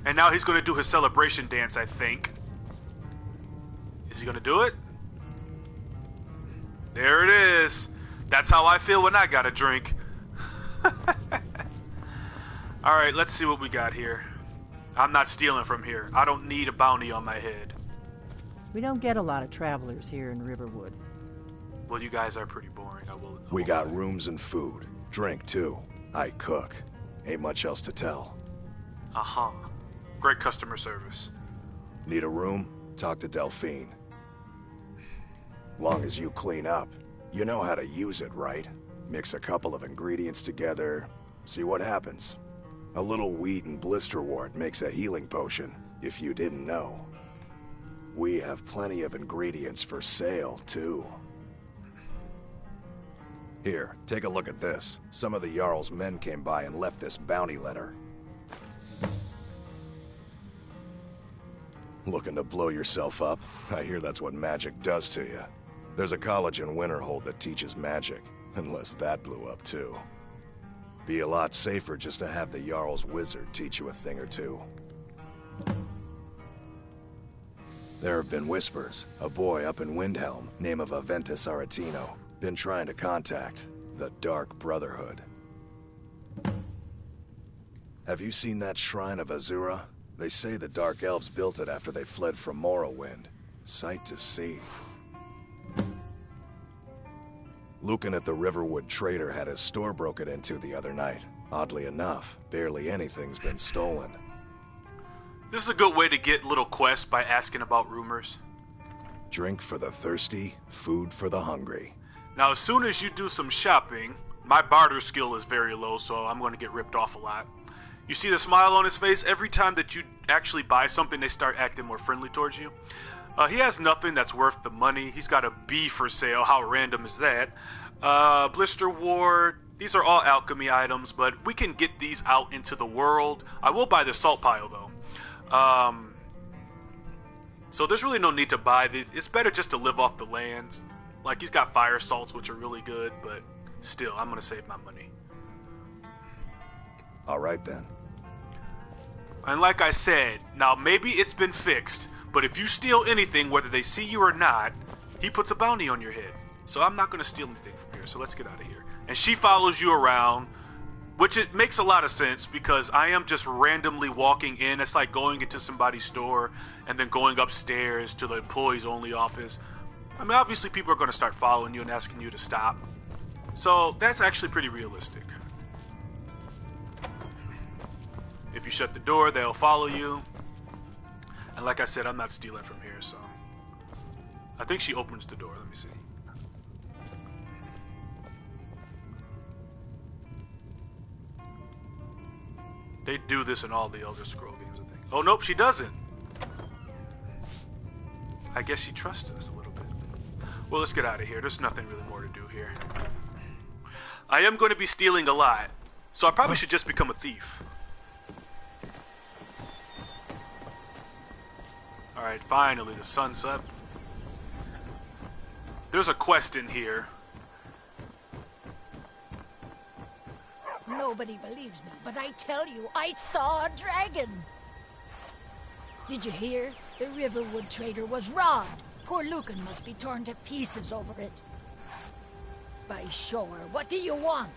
And now he's going to do his celebration dance, I think. Is he going to do it? There it is. That's how I feel when I got a drink. Alright, let's see what we got here. I'm not stealing from here. I don't need a bounty on my head. We don't get a lot of travelers here in Riverwood. Well, you guys are pretty boring. We got rooms and food. Drink, too. I cook. Ain't much else to tell. Uh-huh. Great customer service. Need a room? Talk to Delphine. Long as you clean up. You know how to use it, right? Mix a couple of ingredients together, see what happens. A little wheat and blisterwort makes a healing potion, if you didn't know. We have plenty of ingredients for sale, too. Here, take a look at this. Some of the Jarl's men came by and left this bounty letter. Looking to blow yourself up? I hear that's what magic does to you. There's a college in Winterhold that teaches magic, unless that blew up too. Be a lot safer just to have the Jarl's wizard teach you a thing or two. There have been whispers. A boy up in Windhelm, name of Aventus Aretino, been trying to contact the Dark Brotherhood. Have you seen that shrine of Azura? They say the Dark Elves built it after they fled from Morrowind. Sight to see. Lucan at the Riverwood Trader had his store broken into the other night. Oddly enough, barely anything's been stolen. This is a good way to get little quests by asking about rumors. Drink for the thirsty, food for the hungry. Now, as soon as you do some shopping, my barter skill is very low, so I'm going to get ripped off a lot. You see the smile on his face? Every time that you actually buy something, they start acting more friendly towards you. He has nothing that's worth the money. He's got a bee for sale. How random is that? Blister Ward. These are all alchemy items, but we can get these out into the world. I will buy the salt pile, though. So there's really no need to buy these. It's better just to live off the land. Like, he's got fire salts, which are really good, but still, I'm going to save my money. All right, then. And like I said, now maybe it's been fixed, but if you steal anything, whether they see you or not, he puts a bounty on your head. So I'm not going to steal anything from here, so let's get out of here. And she follows you around, which it makes a lot of sense because I am just randomly walking in. It's like going into somebody's store and then going upstairs to the employees only office. I mean, obviously people are going to start following you and asking you to stop. So that's actually pretty realistic. If you shut the door, they'll follow you. And like I said, I'm not stealing from here, so. I think she opens the door. Let me see. They do this in all the Elder Scroll games, I think. Oh, nope, she doesn't. I guess she trusts us a little bit. Well, let's get out of here. There's nothing really more to do here. I am going to be stealing a lot, so I probably should just become a thief. Alright, finally, the sun's up. There's a quest in here. Nobody believes me, but I tell you, I saw a dragon. Did you hear? The Riverwood trader was robbed. Poor Lucan must be torn to pieces over it. By sure, what do you want?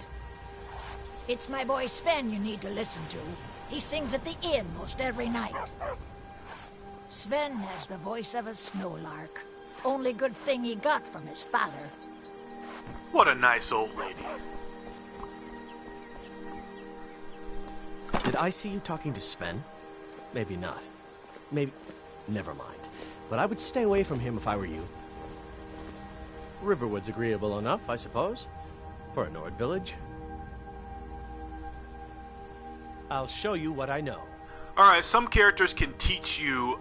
It's my boy Sven you need to listen to. He sings at the inn most every night. Sven has the voice of a snowlark. Only good thing he got from his father. What a nice old lady. Did I see you talking to Sven? Maybe not. Maybe... Never mind. But I would stay away from him if I were you. Riverwood's agreeable enough, I suppose. For a Nord village. I'll show you what I know. Alright, some characters can teach you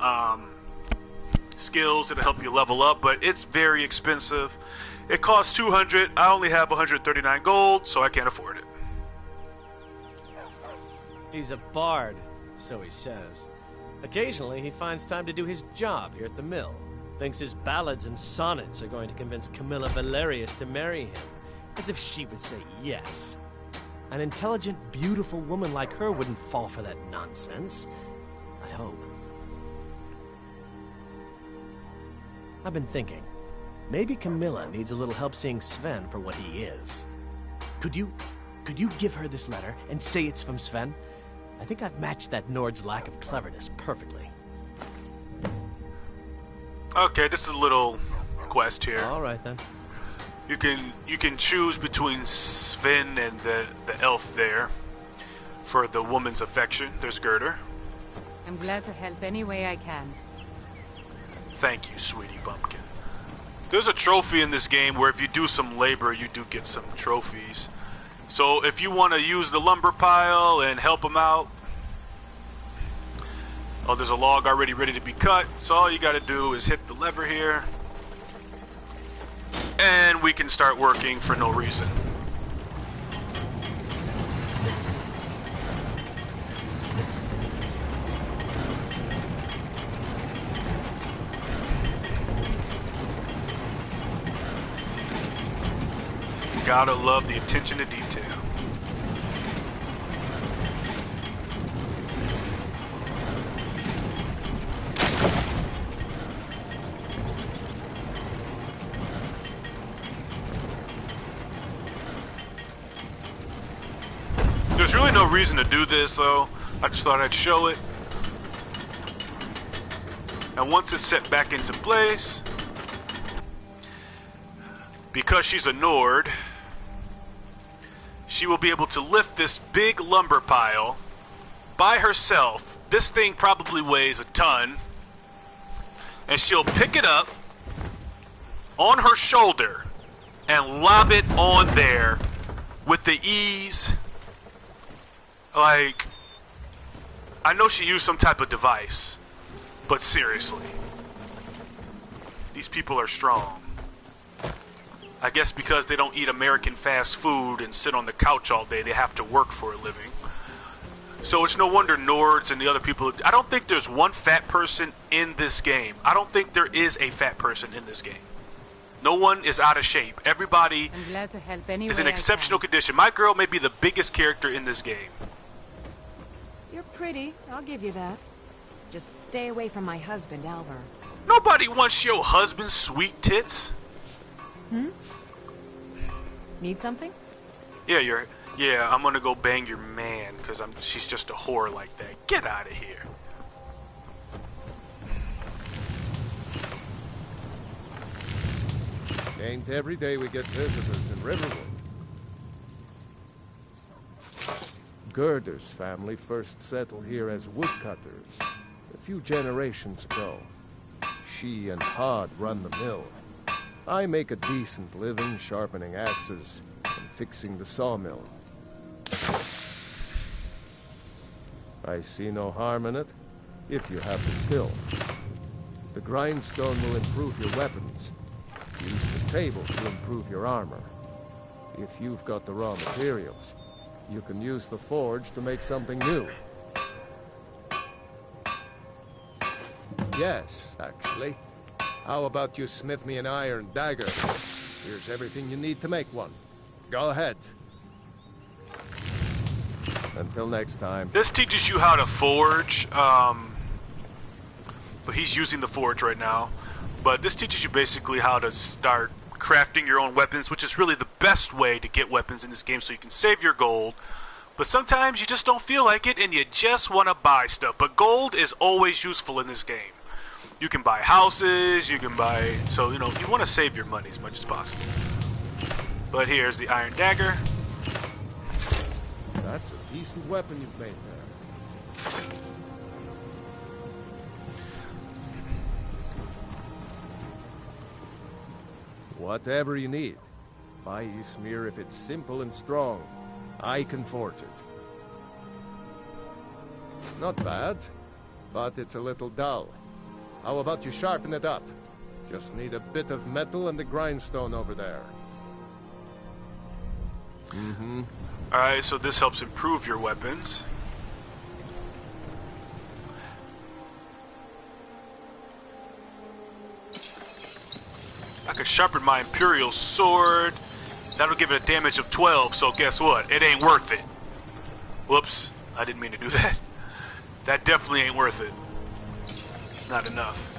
skills that'll help you level up, but it's very expensive. It costs 200. I only have 139 gold, so I can't afford it. He's a bard, so he says. Occasionally, he finds time to do his job here at the mill. Thinks his ballads and sonnets are going to convince Camilla Valerius to marry him. As if she would say yes. An intelligent, beautiful woman like her wouldn't fall for that nonsense. I hope. I've been thinking. Maybe Camilla needs a little help seeing Sven for what he is. Could you give her this letter and say it's from Sven? I think I've matched that Nord's lack of cleverness perfectly. Okay, this is a little quest here. All right then. You can choose between Sven and the elf there for the woman's affection. There's Gerder. I'm glad to help any way I can. Thank you, sweetie bumpkin. There's a trophy in this game where if you do some labor, you do get some trophies. So if you want to use the lumber pile and help them out, oh, there's a log already ready to be cut. So all you got to do is hit the lever here, and we can start working for no reason. Gotta love the attention to detail. There's really no reason to do this, though. I just thought I'd show it. And once it's set back into place, because she's a Nord, she will be able to lift this big lumber pile by herself. This thing probably weighs a ton. And she'll pick it up on her shoulder and lob it on there with the ease. Like, I know she used some type of device, but seriously, these people are strong. I guess because they don't eat American fast food and sit on the couch all day, they have to work for a living. So it's no wonder Nords and the other people... I don't think there's one fat person in this game. I don't think there is a fat person in this game. No one is out of shape. Everybody I'm glad to help any is way in exceptional condition. My girl may be the biggest character in this game. You're pretty, I'll give you that. Just stay away from my husband, Alvar. Nobody wants your husband's sweet tits. Hmm? Need something? Yeah, I'm gonna go bang your man, because she's just a whore like that. Get out of here. Ain't every day we get visitors in Riverwood. Gerder's family first settled here as woodcutters a few generations ago. She and Todd run the mill. I make a decent living sharpening axes and fixing the sawmill. I see no harm in it, if you have the skill. The grindstone will improve your weapons. Use the table to improve your armor. If you've got the raw materials, you can use the forge to make something new. Yes, actually. How about you smith me an iron dagger? Here's everything you need to make one. Go ahead. Until next time. This teaches you how to forge, but he's using the forge right now. But this teaches you basically how to start crafting your own weapons, which is really the best way to get weapons in this game so you can save your gold. But sometimes you just don't feel like it and you just want to buy stuff. But gold is always useful in this game. You can buy houses, you can buy... So, you know, you want to save your money as much as possible. But here's the iron dagger. That's a decent weapon you've made there. Whatever you need. Buy Ysmir if it's simple and strong. I can forge it. Not bad, but it's a little dull. How about you sharpen it up? Just need a bit of metal and the grindstone over there. Mm-hmm. Alright, so this helps improve your weapons. could sharpen my Imperial sword. That'll give it a damage of 12, so guess what? It ain't worth it. Whoops, I didn't mean to do that. That definitely ain't worth it. It's not enough.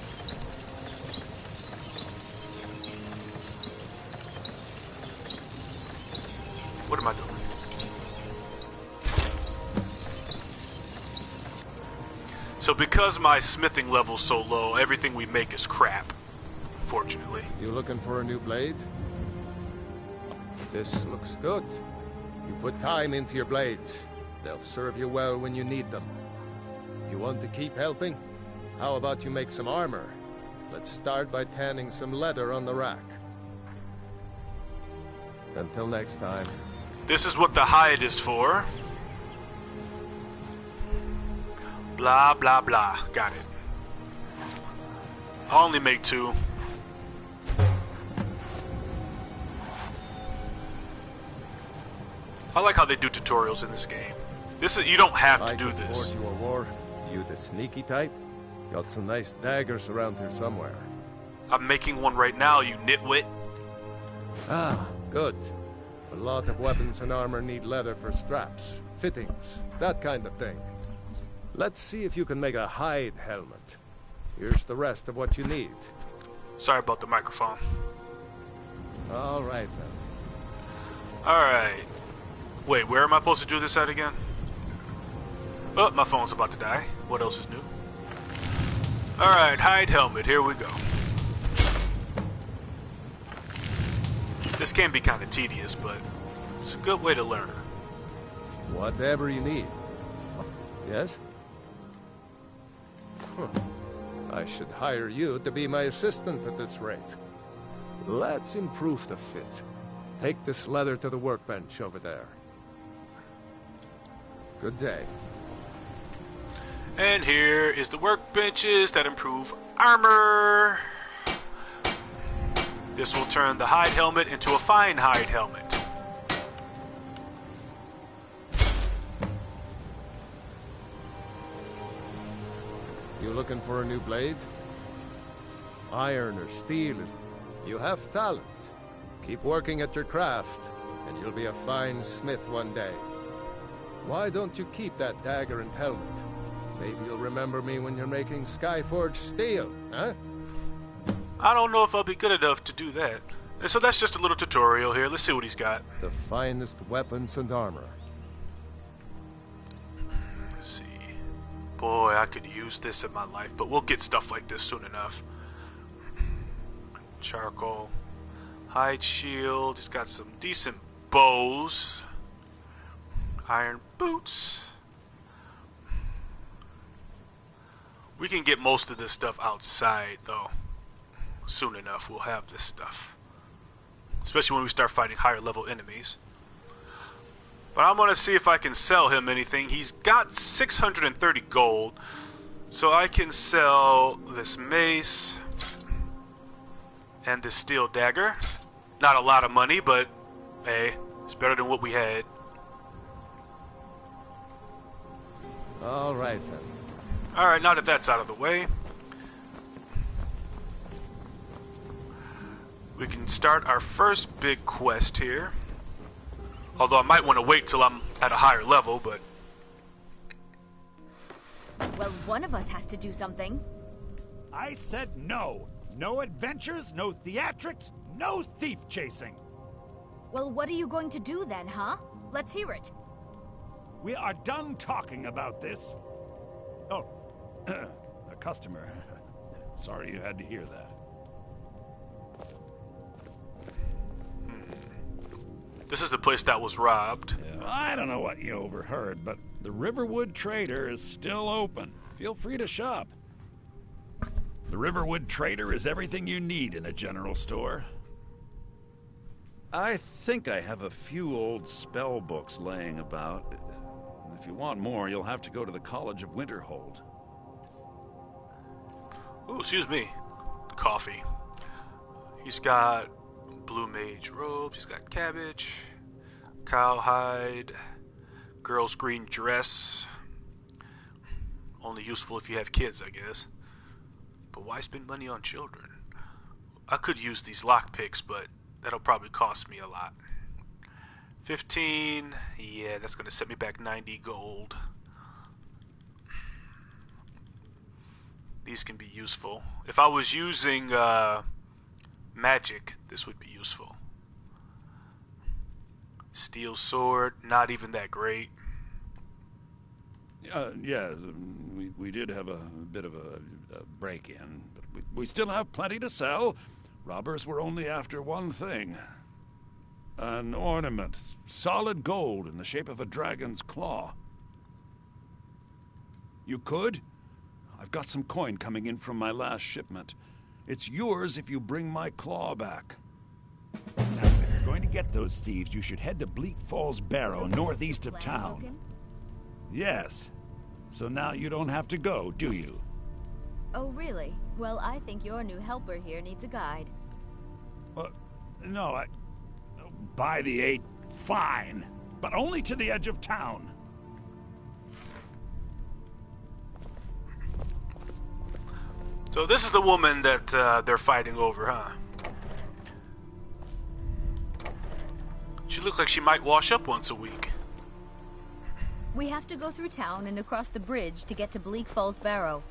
What am I doing? So because my smithing level's so low, everything we make is crap. Fortunately. You looking for a new blade? This looks good. You put time into your blades. They'll serve you well when you need them. You want to keep helping? How about you make some armor? Let's start by tanning some leather on the rack. Until next time. This is what the hide is for. Blah, blah, blah. Got it. I'll only make 2. I like how they do tutorials in this game. You don't have to do this. You a war? You the sneaky type? Got some nice daggers around here somewhere. I'm making one right now, you nitwit. Ah, good. A lot of weapons and armor need leather for straps, fittings, that kind of thing. Let's see if you can make a hide helmet. Here's the rest of what you need. Sorry about the microphone. All right, then. Alright. Wait, where am I supposed to do this at again? Oh, my phone's about to die. What else is new? Alright, hide helmet. Here we go. This can be kind of tedious, but it's a good way to learn. Whatever you need. Yes? Huh. I should hire you to be my assistant at this rate. Let's improve the fit. Take this leather to the workbench over there. Good day. And here is the workbenches that improve armor. This will turn the hide helmet into a fine hide helmet. You looking for a new blade? Iron or steel is... You have talent. Keep working at your craft, and you'll be a fine smith one day. Why don't you keep that dagger and helmet? Maybe you'll remember me when you're making Skyforged steel, huh? I don't know if I'll be good enough to do that. And so that's just a little tutorial here. Let's see what he's got. The finest weapons and armor. Let's see. Boy, I could use this in my life, but we'll get stuff like this soon enough. Charcoal. Hide shield. It's got some decent bows. Iron boots. We can get most of this stuff outside, though. Soon enough, we'll have this stuff. Especially when we start fighting higher level enemies. But I'm going to see if I can sell him anything. He's got 630 gold. So I can sell this mace. And this steel dagger. Not a lot of money, but hey, it's better than what we had. Alright then. Alright, now that that's out of the way, we can start our first big quest here. Although I might want to wait till I'm at a higher level, but... Well, one of us has to do something. I said no. No adventures, no theatrics, no thief chasing. Well, what are you going to do then, huh? Let's hear it. We are done talking about this. Oh, a customer. Sorry you had to hear that. This is the place that was robbed. Yeah, I don't know what you overheard, but the Riverwood Trader is still open. Feel free to shop. The Riverwood Trader is everything you need in a general store. I think I have a few old spell books laying about. If you want more, you'll have to go to the College of Winterhold. Oh, excuse me. Coffee. He's got blue mage robes. He's got cabbage, cowhide, girl's green dress. Only useful if you have kids, I guess. But why spend money on children? I could use these lockpicks, but that'll probably cost me a lot. 15, yeah, that's gonna set me back 90 gold. These can be useful. If I was using magic, this would be useful. Steel sword, not even that great. Yeah, we did have a bit of a break-in, but we still have plenty to sell. Robbers were only after one thing. An ornament, solid gold in the shape of a dragon's claw. You could? I've got some coin coming in from my last shipment. It's yours if you bring my claw back. Now, if you're going to get those thieves, you should head to Bleak Falls Barrow, northeast of town. Logan? Yes. So now you don't have to go, do you? Oh, really? Well, I think your new helper here needs a guide. No, By the 8, fine. But only to the edge of town. So this is the woman that they're fighting over, huh? She looks like she might wash up once a week. We have to go through town and across the bridge to get to Bleak Falls Barrow.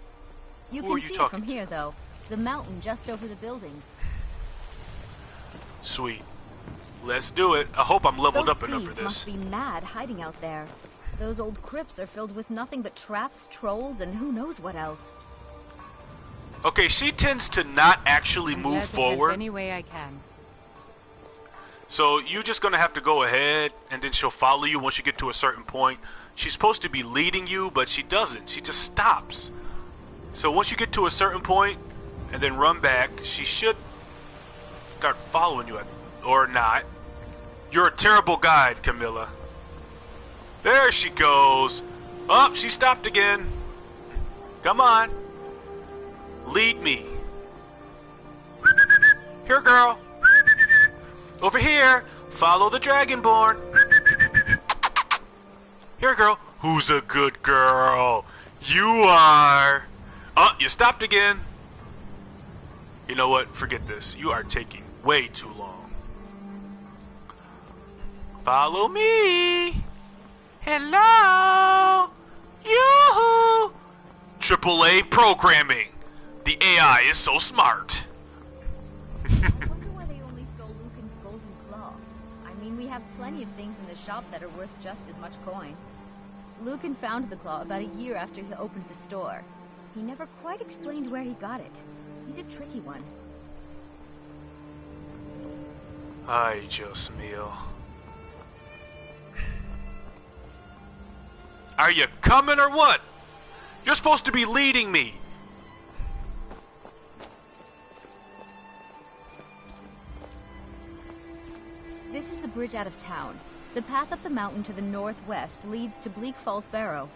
You Who are can you see it talking from to? here, though. The mountain just over the buildings. Sweet. Let's do it. I hope I'm leveled Those up enough for thieves this. must be mad hiding out there. Those old crypts are filled with nothing but traps, trolls, and who knows what else. Okay, she tends to not actually I'm move glad to help forward. any way I can. So you're just gonna have to go ahead, and then she'll follow you once you get to a certain point. She's supposed to be leading you, but she doesn't. She just stops. So once you get to a certain point, and then run back, she should start following you, or not. You're a terrible guide, Camilla. There she goes. Oh, she stopped again. Come on. Lead me. Here, girl. Over here. Follow the Dragonborn. Here, girl. Who's a good girl? You are. Oh, you stopped again. You know what? Forget this. You are taking way too long. Follow me. Hello. Yoo-hoo. AAA programming. The AI is so smart. I wonder why they only stole Lucan's golden claw. I mean, we have plenty of things in the shop that are worth just as much coin. Lucan found the claw about a year after he opened the store. He never quite explained where he got it. He's a tricky one. Ay, Dios mío. Are you coming or what? You're supposed to be leading me. This is the bridge out of town. The path up the mountain to the northwest leads to Bleak Falls Barrow.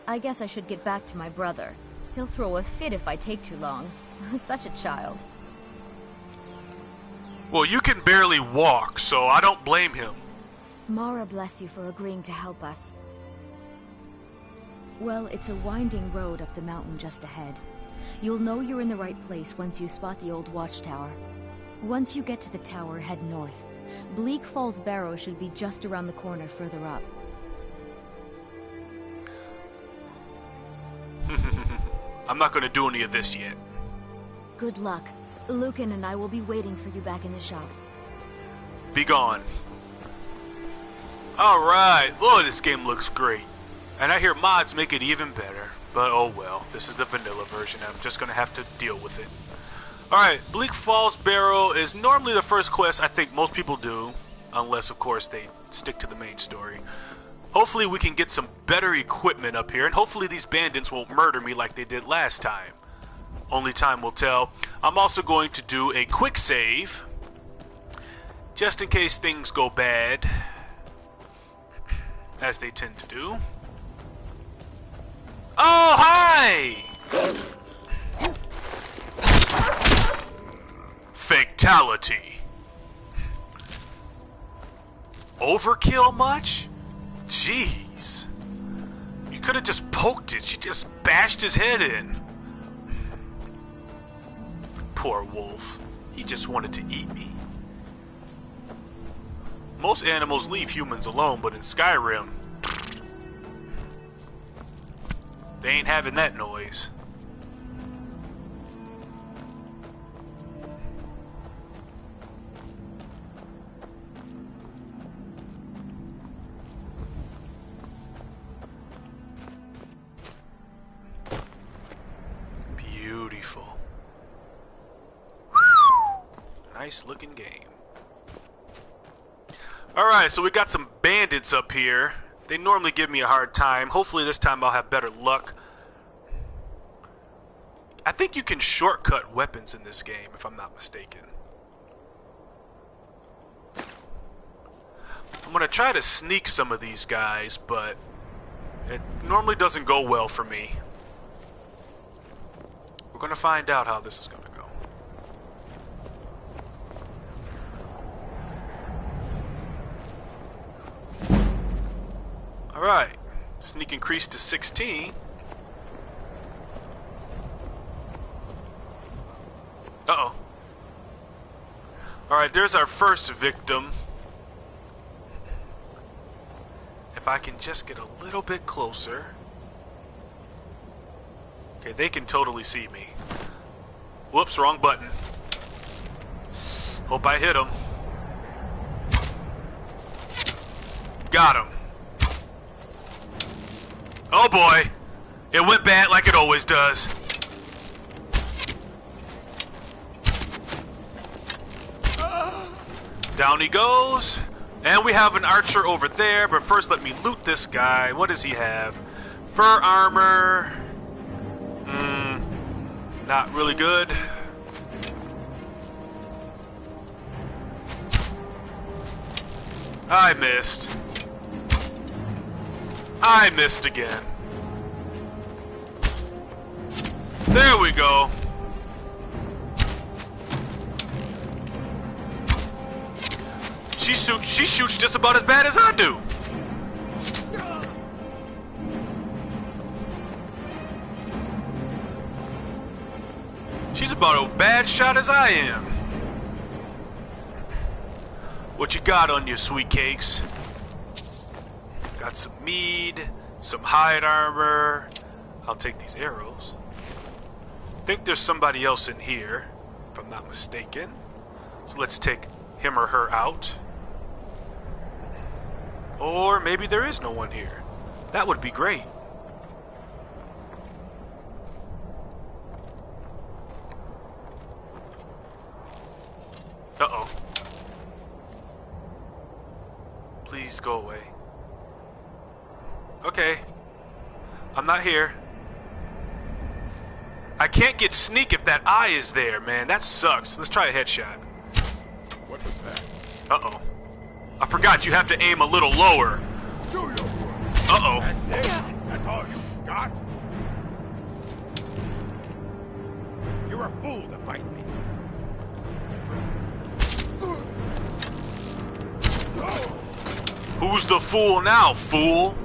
I guess I should get back to my brother. He'll throw a fit if I take too long. Such a child. Well, you can barely walk, so I don't blame him. Mara bless you for agreeing to help us. Well, it's a winding road up the mountain just ahead. You'll know you're in the right place once you spot the old watchtower. Once you get to the tower, head north. Bleak Falls Barrow should be just around the corner further up. I'm not going to do any of this yet. Good luck. Lucan and I will be waiting for you back in the shop. Be gone. Alright, oh, this game looks great. And I hear mods make it even better. But oh well, this is the vanilla version. I'm just going to have to deal with it. Alright, Bleak Falls Barrow is normally the first quest I think most people do. Unless, of course, they stick to the main story. Hopefully we can get some better equipment up here. And hopefully these bandits won't murder me like they did last time. Only time will tell. I'm also going to do a quick save. Just in case things go bad. As they tend to do. Oh, hi! Fatality. Overkill much? Jeez. You could have just poked it. She just bashed his head in. Poor wolf. He just wanted to eat me. Most animals leave humans alone, but in Skyrim, they ain't having that noise. Beautiful. Nice looking game. Alright, so we got some bandits up here. They normally give me a hard time. Hopefully this time I'll have better luck. I think you can shortcut weapons in this game, if I'm not mistaken. I'm gonna try to sneak some of these guys, but it normally doesn't go well for me. We're gonna find out how this is gonna go. Alright, sneak increased to 16. Uh-oh. Alright, there's our first victim. If I can just get a little bit closer. Okay, they can totally see me. Whoops, wrong button. Hope I hit him. Got him. Oh boy. It went bad like it always does. Down he goes. And we have an archer over there, but first let me loot this guy. What does he have? Fur armor. Not really good. I missed. I missed again. There we go. She shoots just about as bad as I do. She's about a bad shot as I am. What you got on you, sweet cakes? Got some mead, some hide armor. I'll take these arrows. Think there's somebody else in here, if I'm not mistaken. So let's take him or her out. Or maybe there is no one here. That would be great. Uh-oh. Please go away. Okay. I'm not here. I can't get sneak if that eye is there, man. That sucks. Let's try a headshot. What was that? Uh-oh. I forgot you have to aim a little lower. Uh-oh. That's it? That's all you got? You're a fool to fight me. Who's the fool now, fool?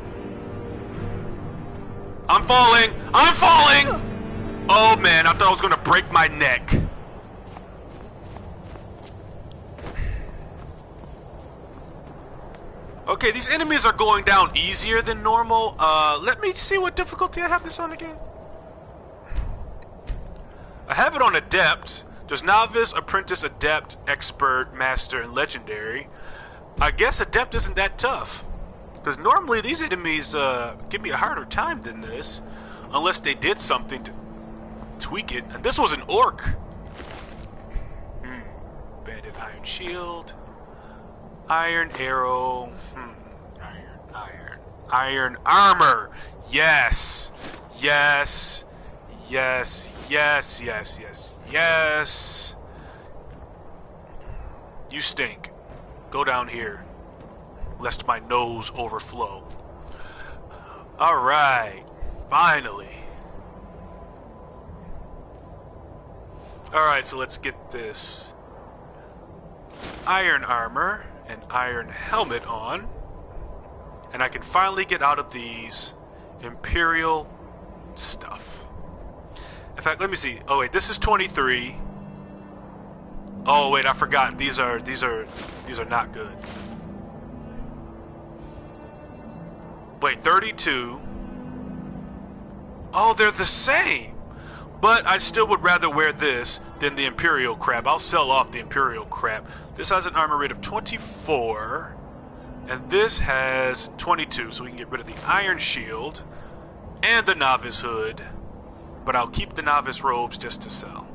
I'm falling! I'm falling! Oh man, I thought I was gonna break my neck. Okay, these enemies are going down easier than normal. Let me see what difficulty I have this on again. I have it on Adept. There's Novice, Apprentice, Adept, Expert, Master, and Legendary. I guess Adept isn't that tough. Because normally these enemies give me a harder time than this. Unless they did something to tweak it. And this was an orc. Bandit Iron Shield. Iron Arrow. Iron Armor. Yes. Yes. Yes. Yes. Yes. Yes. Yes. You stink. Go down here, lest my nose overflow. Alright. Finally. Alright, so let's get this iron armor and iron helmet on. And I can finally get out of these Imperial stuff. In fact, let me see. Oh wait, this is 23. Oh wait, I forgot. These are not good. Wait, 32. Oh, they're the same. But I still would rather wear this than the Imperial crap. I'll sell off the Imperial crap. This has an armor rate of 24. And this has 22. So we can get rid of the Iron Shield and the Novice Hood. But I'll keep the Novice Robes just to sell.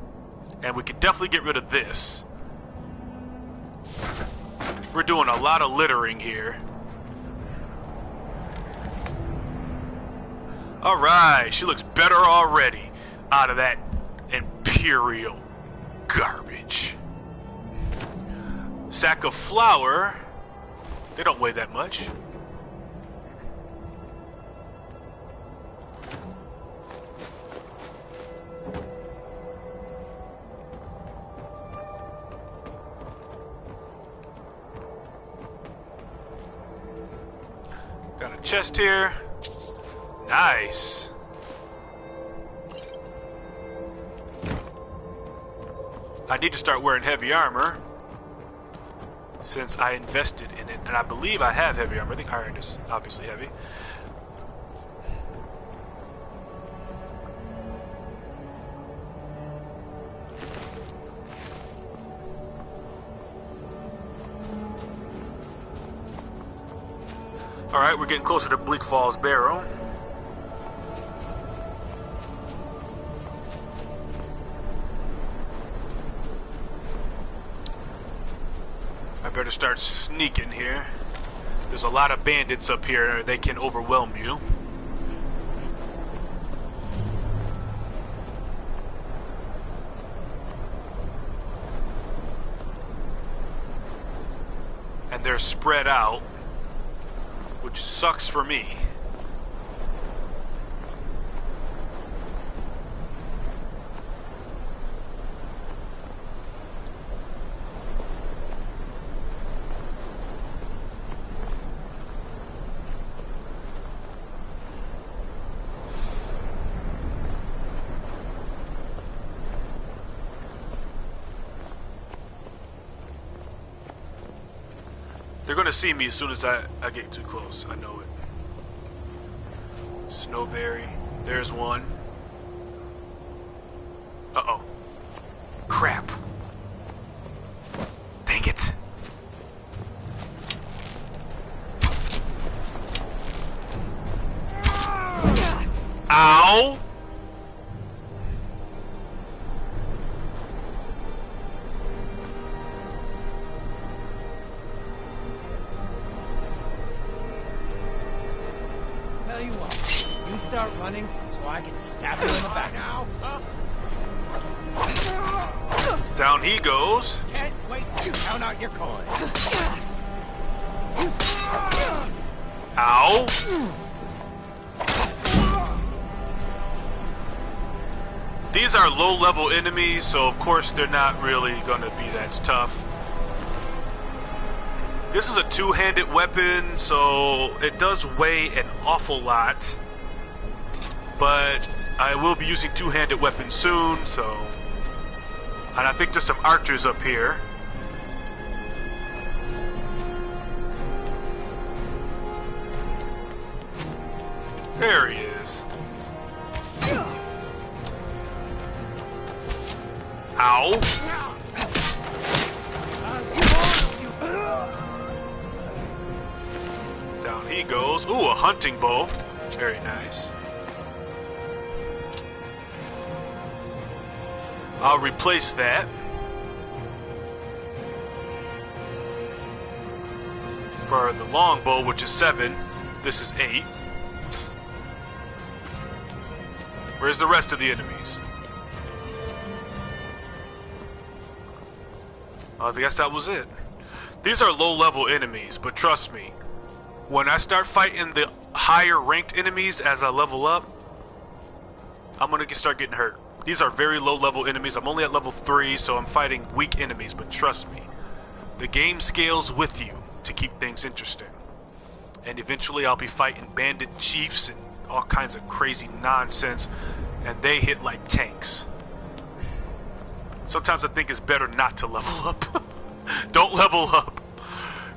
And we can definitely get rid of this. We're doing a lot of littering here. Alright, she looks better already out of that Imperial garbage. Sack of flour. They don't weigh that much. Got a chest here. Nice. I need to start wearing heavy armor since I invested in it, and I believe I have heavy armor. I think iron is obviously heavy. Alright, we're getting closer to Bleak Falls Barrow. I better start sneaking here. There's a lot of bandits up here. They can overwhelm you. And they're spread out, which sucks for me. They're gonna see me as soon as I get too close. I know it. Snowberry. There's one. Uh-oh. Crap. Dang it. Ow! Start running so I can stab him in the back now. Down he goes. Can't wait to count out your coin. Ow. These are low-level enemies, so of course they're not really gonna be that tough. This is a two-handed weapon, so it does weigh an awful lot. But I will be using two-handed weapons soon, so... And I think there's some archers up here. There he is. Ow! Down he goes. Ooh, a hunting bow. Very nice. I'll replace that. For the longbow, which is 7, this is 8. Where's the rest of the enemies? I guess that was it. These are low-level enemies, but trust me, when I start fighting the higher-ranked enemies as I level up, I'm gonna start getting hurt. These are very low-level enemies. I'm only at level 3, so I'm fighting weak enemies, but trust me, the game scales with you to keep things interesting. And eventually I'll be fighting bandit chiefs and all kinds of crazy nonsense, and they hit like tanks. Sometimes I think it's better not to level up. Don't level up.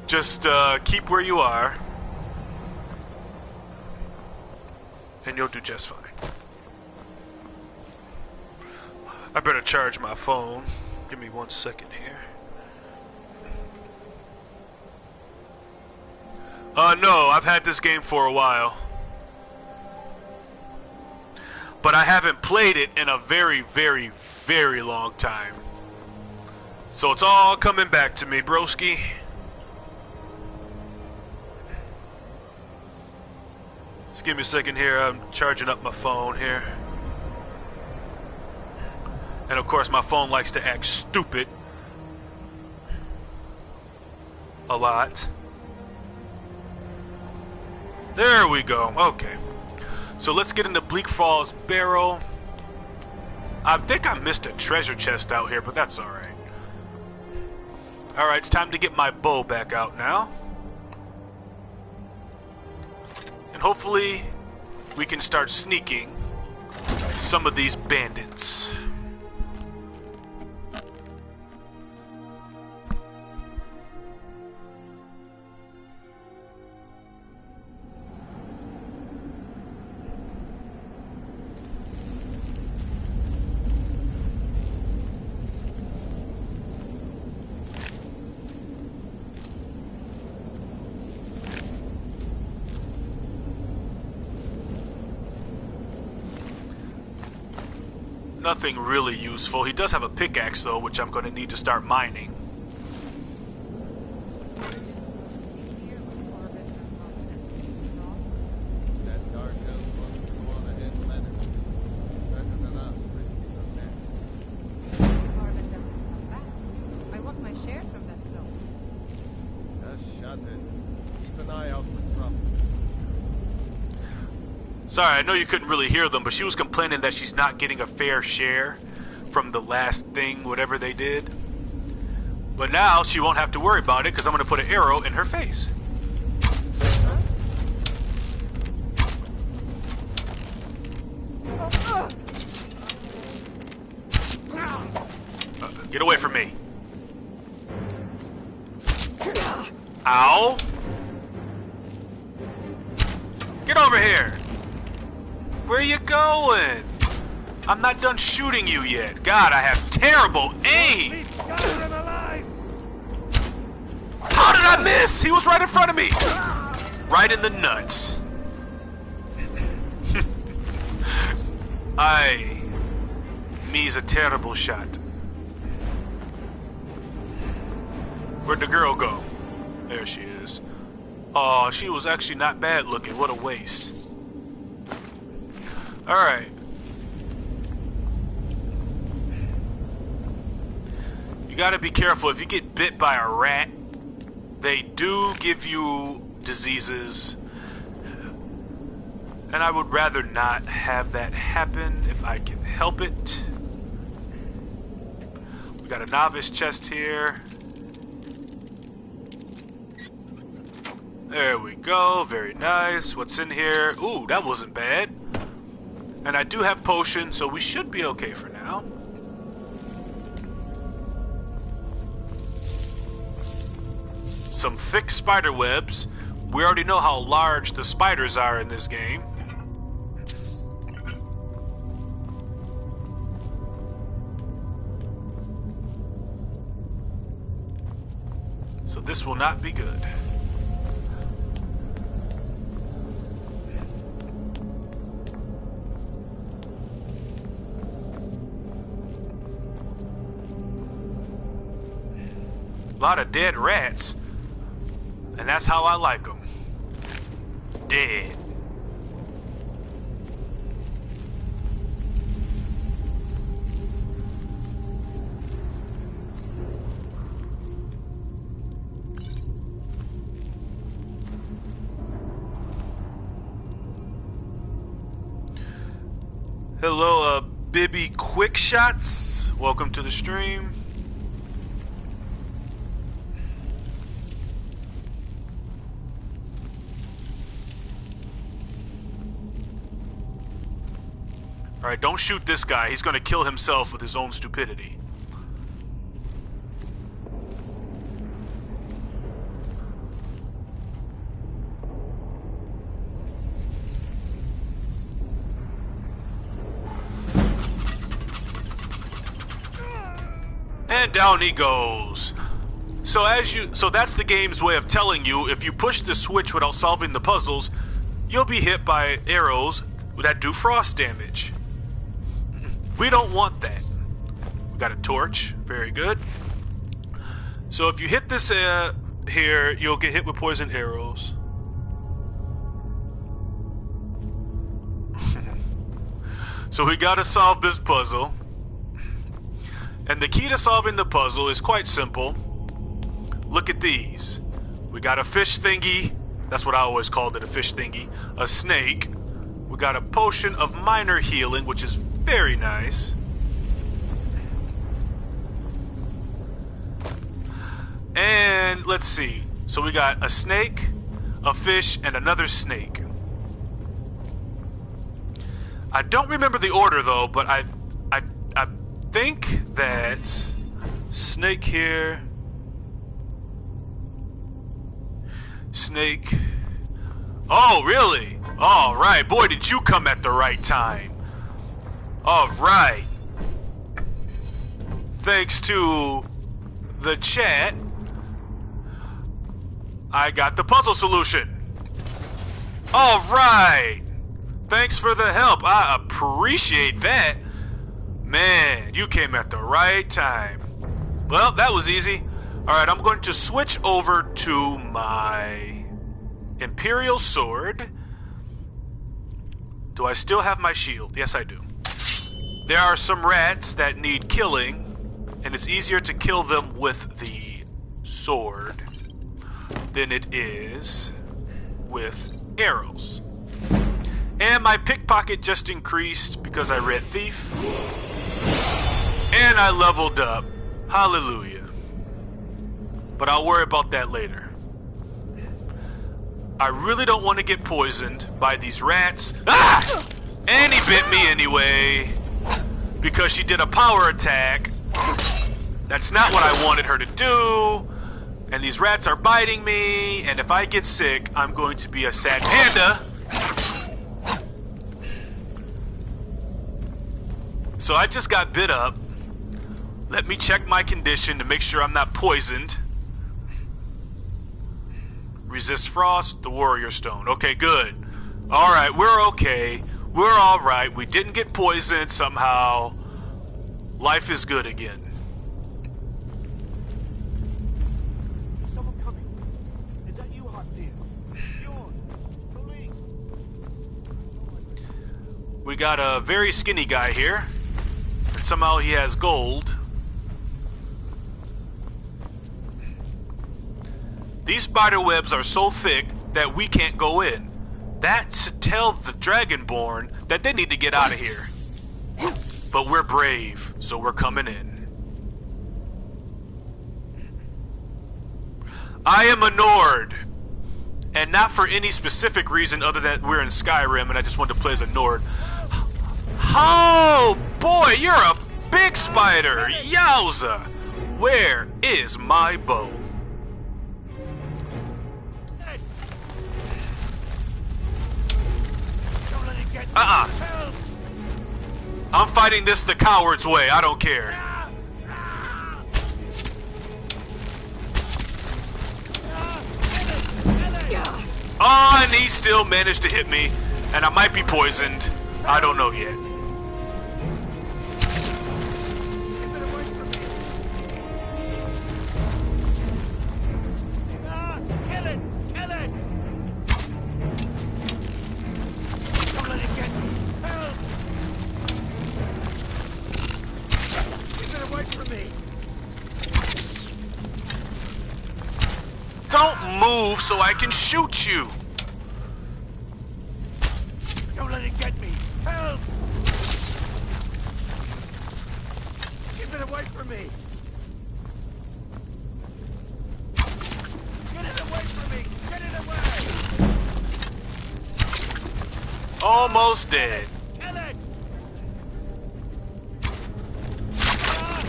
Just keep where you are. And you'll do just fine. I better charge my phone. Give me 1 second here. No, I've had this game for a while. But I haven't played it in a very, very, very long time. So it's all coming back to me, broski. Just give me a second here. I'm charging up my phone here. And of course my phone likes to act stupid. A lot. There we go. Okay. So let's get into Bleak Falls Barrow. I think I missed a treasure chest out here, but that's alright. Alright, it's time to get my bow back out now. And hopefully we can start sneaking some of these bandits. Nothing really useful. He does have a pickaxe though, which I'm going to need to start mining. I want my share from that film. Just shut it. Keep an eye out for trouble. Sorry, I know you couldn't really hear them, but she was complaining that she's not getting a fair share from the last thing, whatever they did. But now she won't have to worry about it because I'm going to put an arrow in her face. Get away from me. Ow. Get over here. Where are you going? I'm not done shooting you yet. God, I have terrible aim. How did I miss? He was right in front of me. Right in the nuts. Me's a terrible shot. Where'd the girl go? There she is. Oh, she was actually not bad looking. What a waste. Alright. You gotta be careful. If you get bit by a rat, they do give you diseases. And I would rather not have that happen if I can help it. We got a novice chest here. There we go. Very nice. What's in here? Ooh, that wasn't bad. And I do have potion, so we should be okay for now. Some thick spider webs. We already know how large the spiders are in this game. So this will not be good. A lot of dead rats. And that's how I like them. Dead. Hello, Bibby Quickshots. Welcome to the stream. Alright, don't shoot this guy. He's gonna kill himself with his own stupidity. And down he goes. So that's the game's way of telling you if you push the switch without solving the puzzles, you'll be hit by arrows that do frost damage. We don't want that. We got a torch. Very good. So if you hit this here, you'll get hit with poison arrows. So we gotta solve this puzzle. And the key to solving the puzzle is quite simple. Look at these. We got a fish thingy. That's what I always called it, a fish thingy. A snake. We got a potion of minor healing, which is very nice. And let's see. So we got a snake, a fish, and another snake. I don't remember the order though, but I think that snake here, snake. Oh, really? All right, boy, did you come at the right time. All right. Thanks to the chat, I got the puzzle solution. All right. Thanks for the help. I appreciate that. Man, you came at the right time. Well, that was easy. Alright, I'm going to switch over to my Imperial Sword. Do I still have my shield? Yes, I do. There are some rats that need killing, and it's easier to kill them with the sword than it is with arrows. And my pickpocket just increased because I read Thief. And I leveled up. Hallelujah. But I'll worry about that later. I really don't want to get poisoned by these rats. Ah! And he bit me anyway. Because she did a power attack. That's not what I wanted her to do. And these rats are biting me. And if I get sick, I'm going to be a sad panda. So I just got bit up. Let me check my condition to make sure I'm not poisoned. Resist frost, the warrior stone. Okay, good. Alright, we're okay. We're alright. We didn't get poisoned somehow. Life is good again. Is someone coming? Is that you, Hartnell? We got a very skinny guy here. And somehow he has gold. These spider webs are so thick that we can't go in. That should tell the Dragonborn that they need to get out of here. But we're brave, so we're coming in. I am a Nord. And not for any specific reason other than we're in Skyrim and I just wanted to play as a Nord. Oh boy, you're a big spider. Yowza. Where is my bow? I'm fighting this the coward's way. I don't care. Oh, and he still managed to hit me. And I might be poisoned. I don't know yet. Don't move so I can shoot you. Don't let it get me. Help! Keep it away from me. Get it away from me. Get it away. Almost dead.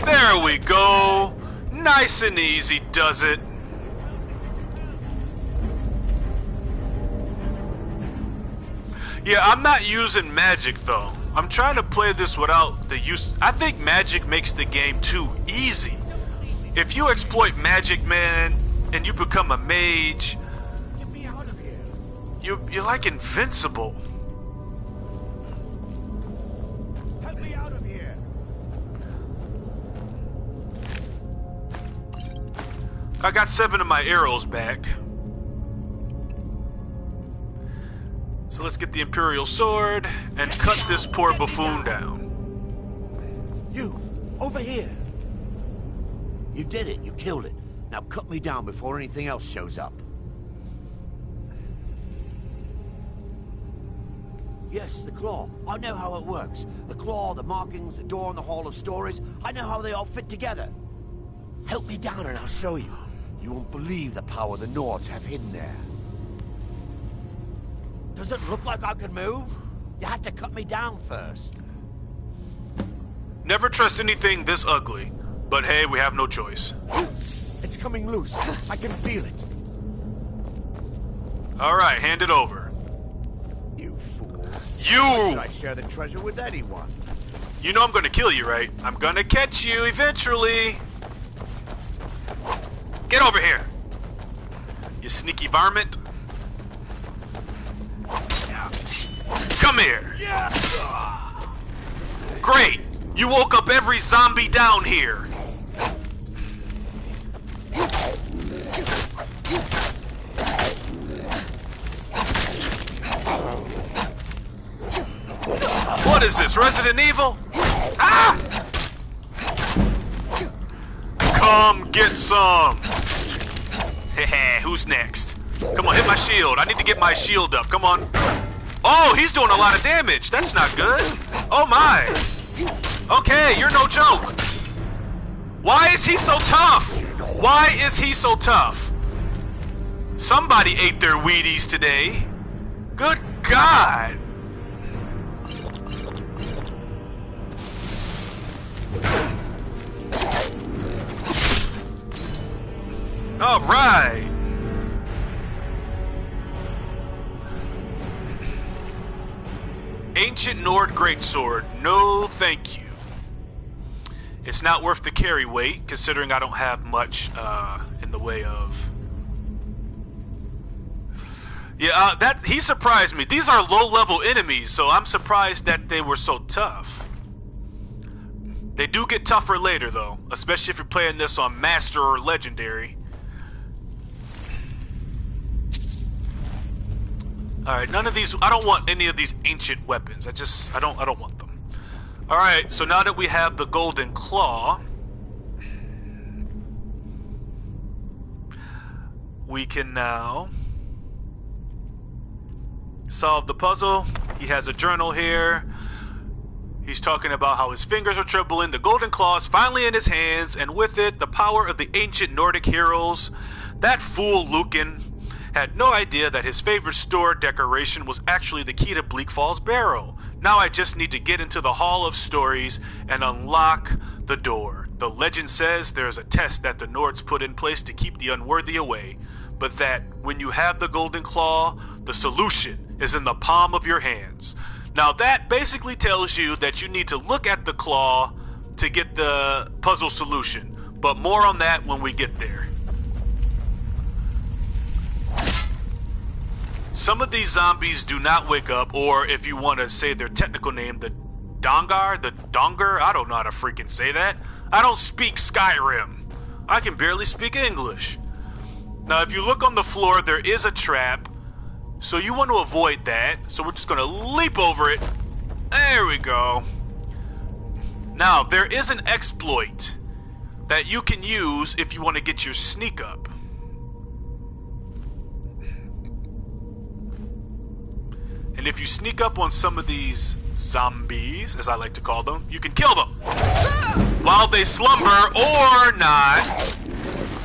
There we go. Nice and easy does it. Yeah, I'm not using magic though. I'm trying to play this without the use. I think magic makes the game too easy. If you exploit magic, man, and you become a mage, Get me out of here. you're like invincible. Help me out of here. I got 7 of my arrows back. So let's get the Imperial Sword and cut this poor buffoon down. You, over here. You did it. You killed it. Now cut me down before anything else shows up. Yes, the claw. I know how it works. The claw, the markings, the door in the Hall of Stories. I know how they all fit together. Help me down and I'll show you. You won't believe the power the Nords have hidden there. Does it look like I can move? You have to cut me down first. Never trust anything this ugly. But hey, we have no choice. It's coming loose. I can feel it. Alright, hand it over. You fool. You! Why should I share the treasure with anyone? You know I'm gonna kill you, right? I'm gonna catch you eventually. Get over here, you sneaky varmint. Come here. Great! You woke up every zombie down here. What is this, Resident Evil? Ah! Come get some. Heh, who's next? Come on, hit my shield. I need to get my shield up. Come on. Oh, he's doing a lot of damage. That's not good. Oh my. Okay, you're no joke. Why is he so tough? Why is he so tough? Somebody ate their Wheaties today. Good God. All right. Ancient Nord Greatsword. No, thank you. It's not worth the carry weight, considering I don't have much in the way of. Yeah, that he surprised me. These are low-level enemies, so I'm surprised that they were so tough. They do get tougher later, though, especially if you're playing this on Master or Legendary. Alright, none of these, I don't want any of these ancient weapons. I don't want them. Alright, so now that we have the golden claw, we can now solve the puzzle. He has a journal here. He's talking about how his fingers are trembling. The golden claw is finally in his hands, and with it, the power of the ancient Nordic heroes. That fool Lucan had no idea that his favorite store decoration was actually the key to Bleak Falls Barrow. Now I just need to get into the Hall of Stories and unlock the door. The legend says there is a test that the Nords put in place to keep the unworthy away, but that when you have the golden claw, the solution is in the palm of your hands. Now that basically tells you that you need to look at the claw to get the puzzle solution, but more on that when we get there. Some of these zombies do not wake up, or if you want to say their technical name, the Donger, I don't know how to freaking say that. I don't speak Skyrim. I can barely speak English. Now if you look on the floor, there is a trap, so you want to avoid that, so we're just going to leap over it. There we go. Now there is an exploit that you can use if you want to get your sneak up. And if you sneak up on some of these zombies, as I like to call them, you can kill them while they slumber or not.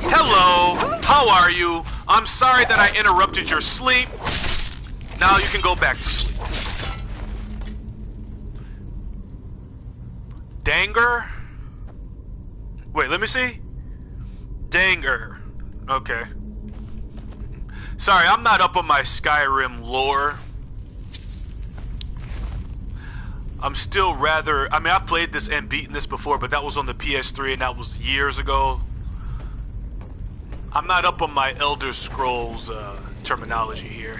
Hello, how are you? I'm sorry that I interrupted your sleep. Now you can go back to sleep. Danger? Wait, let me see. Danger. Okay. Sorry, I'm not up on my Skyrim lore. I'm still rather, I mean, I've played this and beaten this before, but that was on the PS3 and that was years ago. I'm not up on my Elder Scrolls terminology here,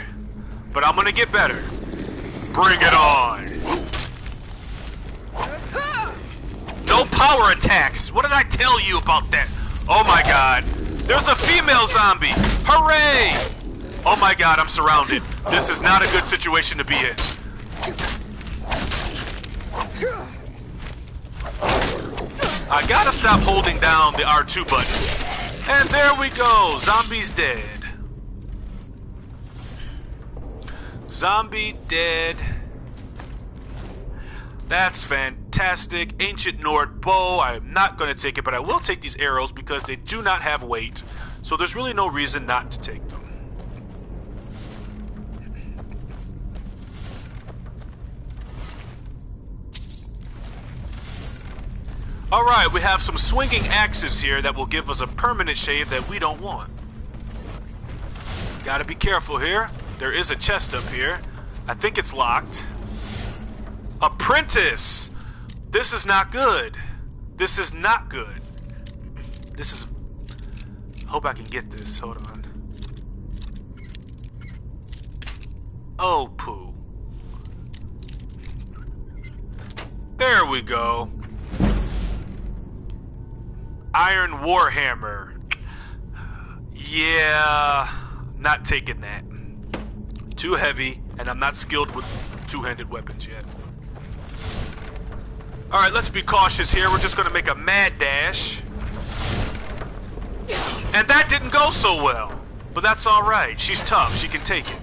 but I'm gonna get better. Bring it on! No power attacks! What did I tell you about that? Oh my god. There's a female zombie! Hooray! Oh my god, I'm surrounded. This is not a good situation to be in. I gotta stop holding down the R2 button. And there we go! Zombie's dead. Zombie dead. That's fantastic. Ancient Nord bow. I am not going to take it, but I will take these arrows because they do not have weight. So there's really no reason not to take them. Alright, we have some swinging axes here that will give us a permanent shave that we don't want. Gotta be careful here. There is a chest up here. I think it's locked. Apprentice! This is not good. This is not good. This is... Hope I can get this. Hold on. Oh, poo. There we go. Iron Warhammer. Yeah, not taking that. Too heavy, and I'm not skilled with two-handed weapons yet. Alright, let's be cautious here. We're just gonna make a mad dash. And that didn't go so well. But that's alright. She's tough. She can take it.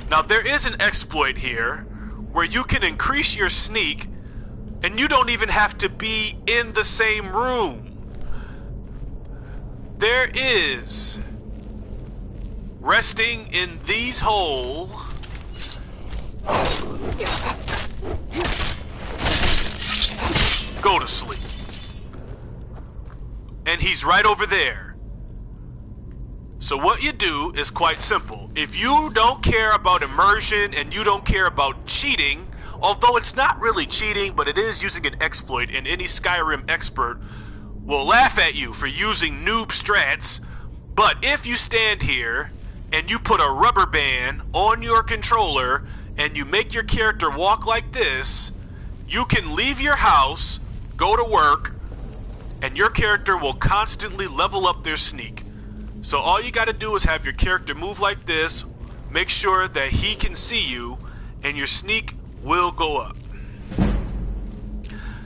Now, there is an exploit here where you can increase your sneak and you don't even have to be in the same room. There is resting in these holes. Go to sleep. And he's right over there. So what you do is quite simple. If you don't care about immersion and you don't care about cheating, although it's not really cheating, but it is using an exploit, and any Skyrim expert will laugh at you for using noob strats. But if you stand here and you put a rubber band on your controller and you make your character walk like this, you can leave your house, go to work, and your character will constantly level up their sneak. So all you gotta do is have your character move like this, make sure that he can see you, and your sneak will go up.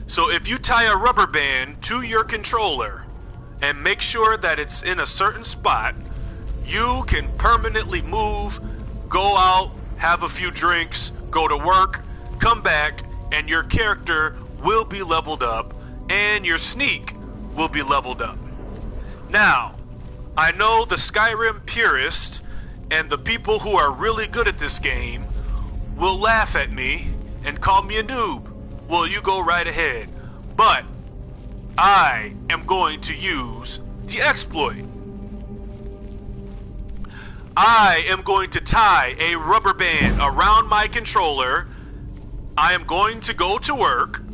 So if you tie a rubber band to your controller and make sure that it's in a certain spot, you can permanently move, go out, have a few drinks, go to work, come back, and your character will be leveled up and your sneak will be leveled up. Now, I know the Skyrim purists and the people who are really good at this game will laugh at me and call me a noob. Well, you go right ahead. But I am going to use the exploit. I am going to tie a rubber band around my controller. I am going to go to work.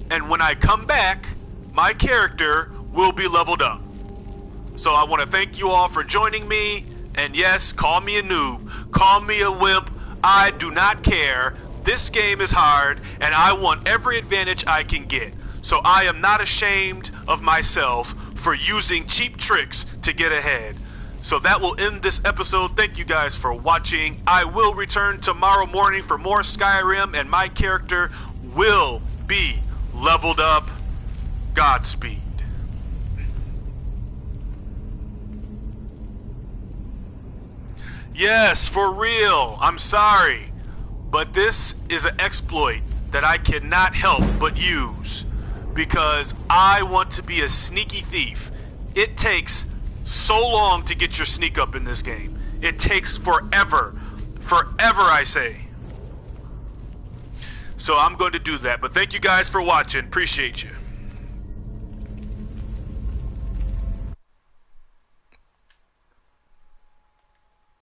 And when I come back, my character will be leveled up. So I want to thank you all for joining me. And yes, call me a noob. Call me a wimp. I do not care. This game is hard, and I want every advantage I can get. So I am not ashamed of myself for using cheap tricks to get ahead. So that will end this episode. Thank you guys for watching. I will return tomorrow morning for more Skyrim, and my character will be leveled up. Godspeed. Yes, for real. I'm sorry. But this is an exploit that I cannot help but use because I want to be a sneaky thief. It takes so long to get your sneak up in this game. It takes forever. Forever, I say. So I'm going to do that. But thank you guys for watching. Appreciate you.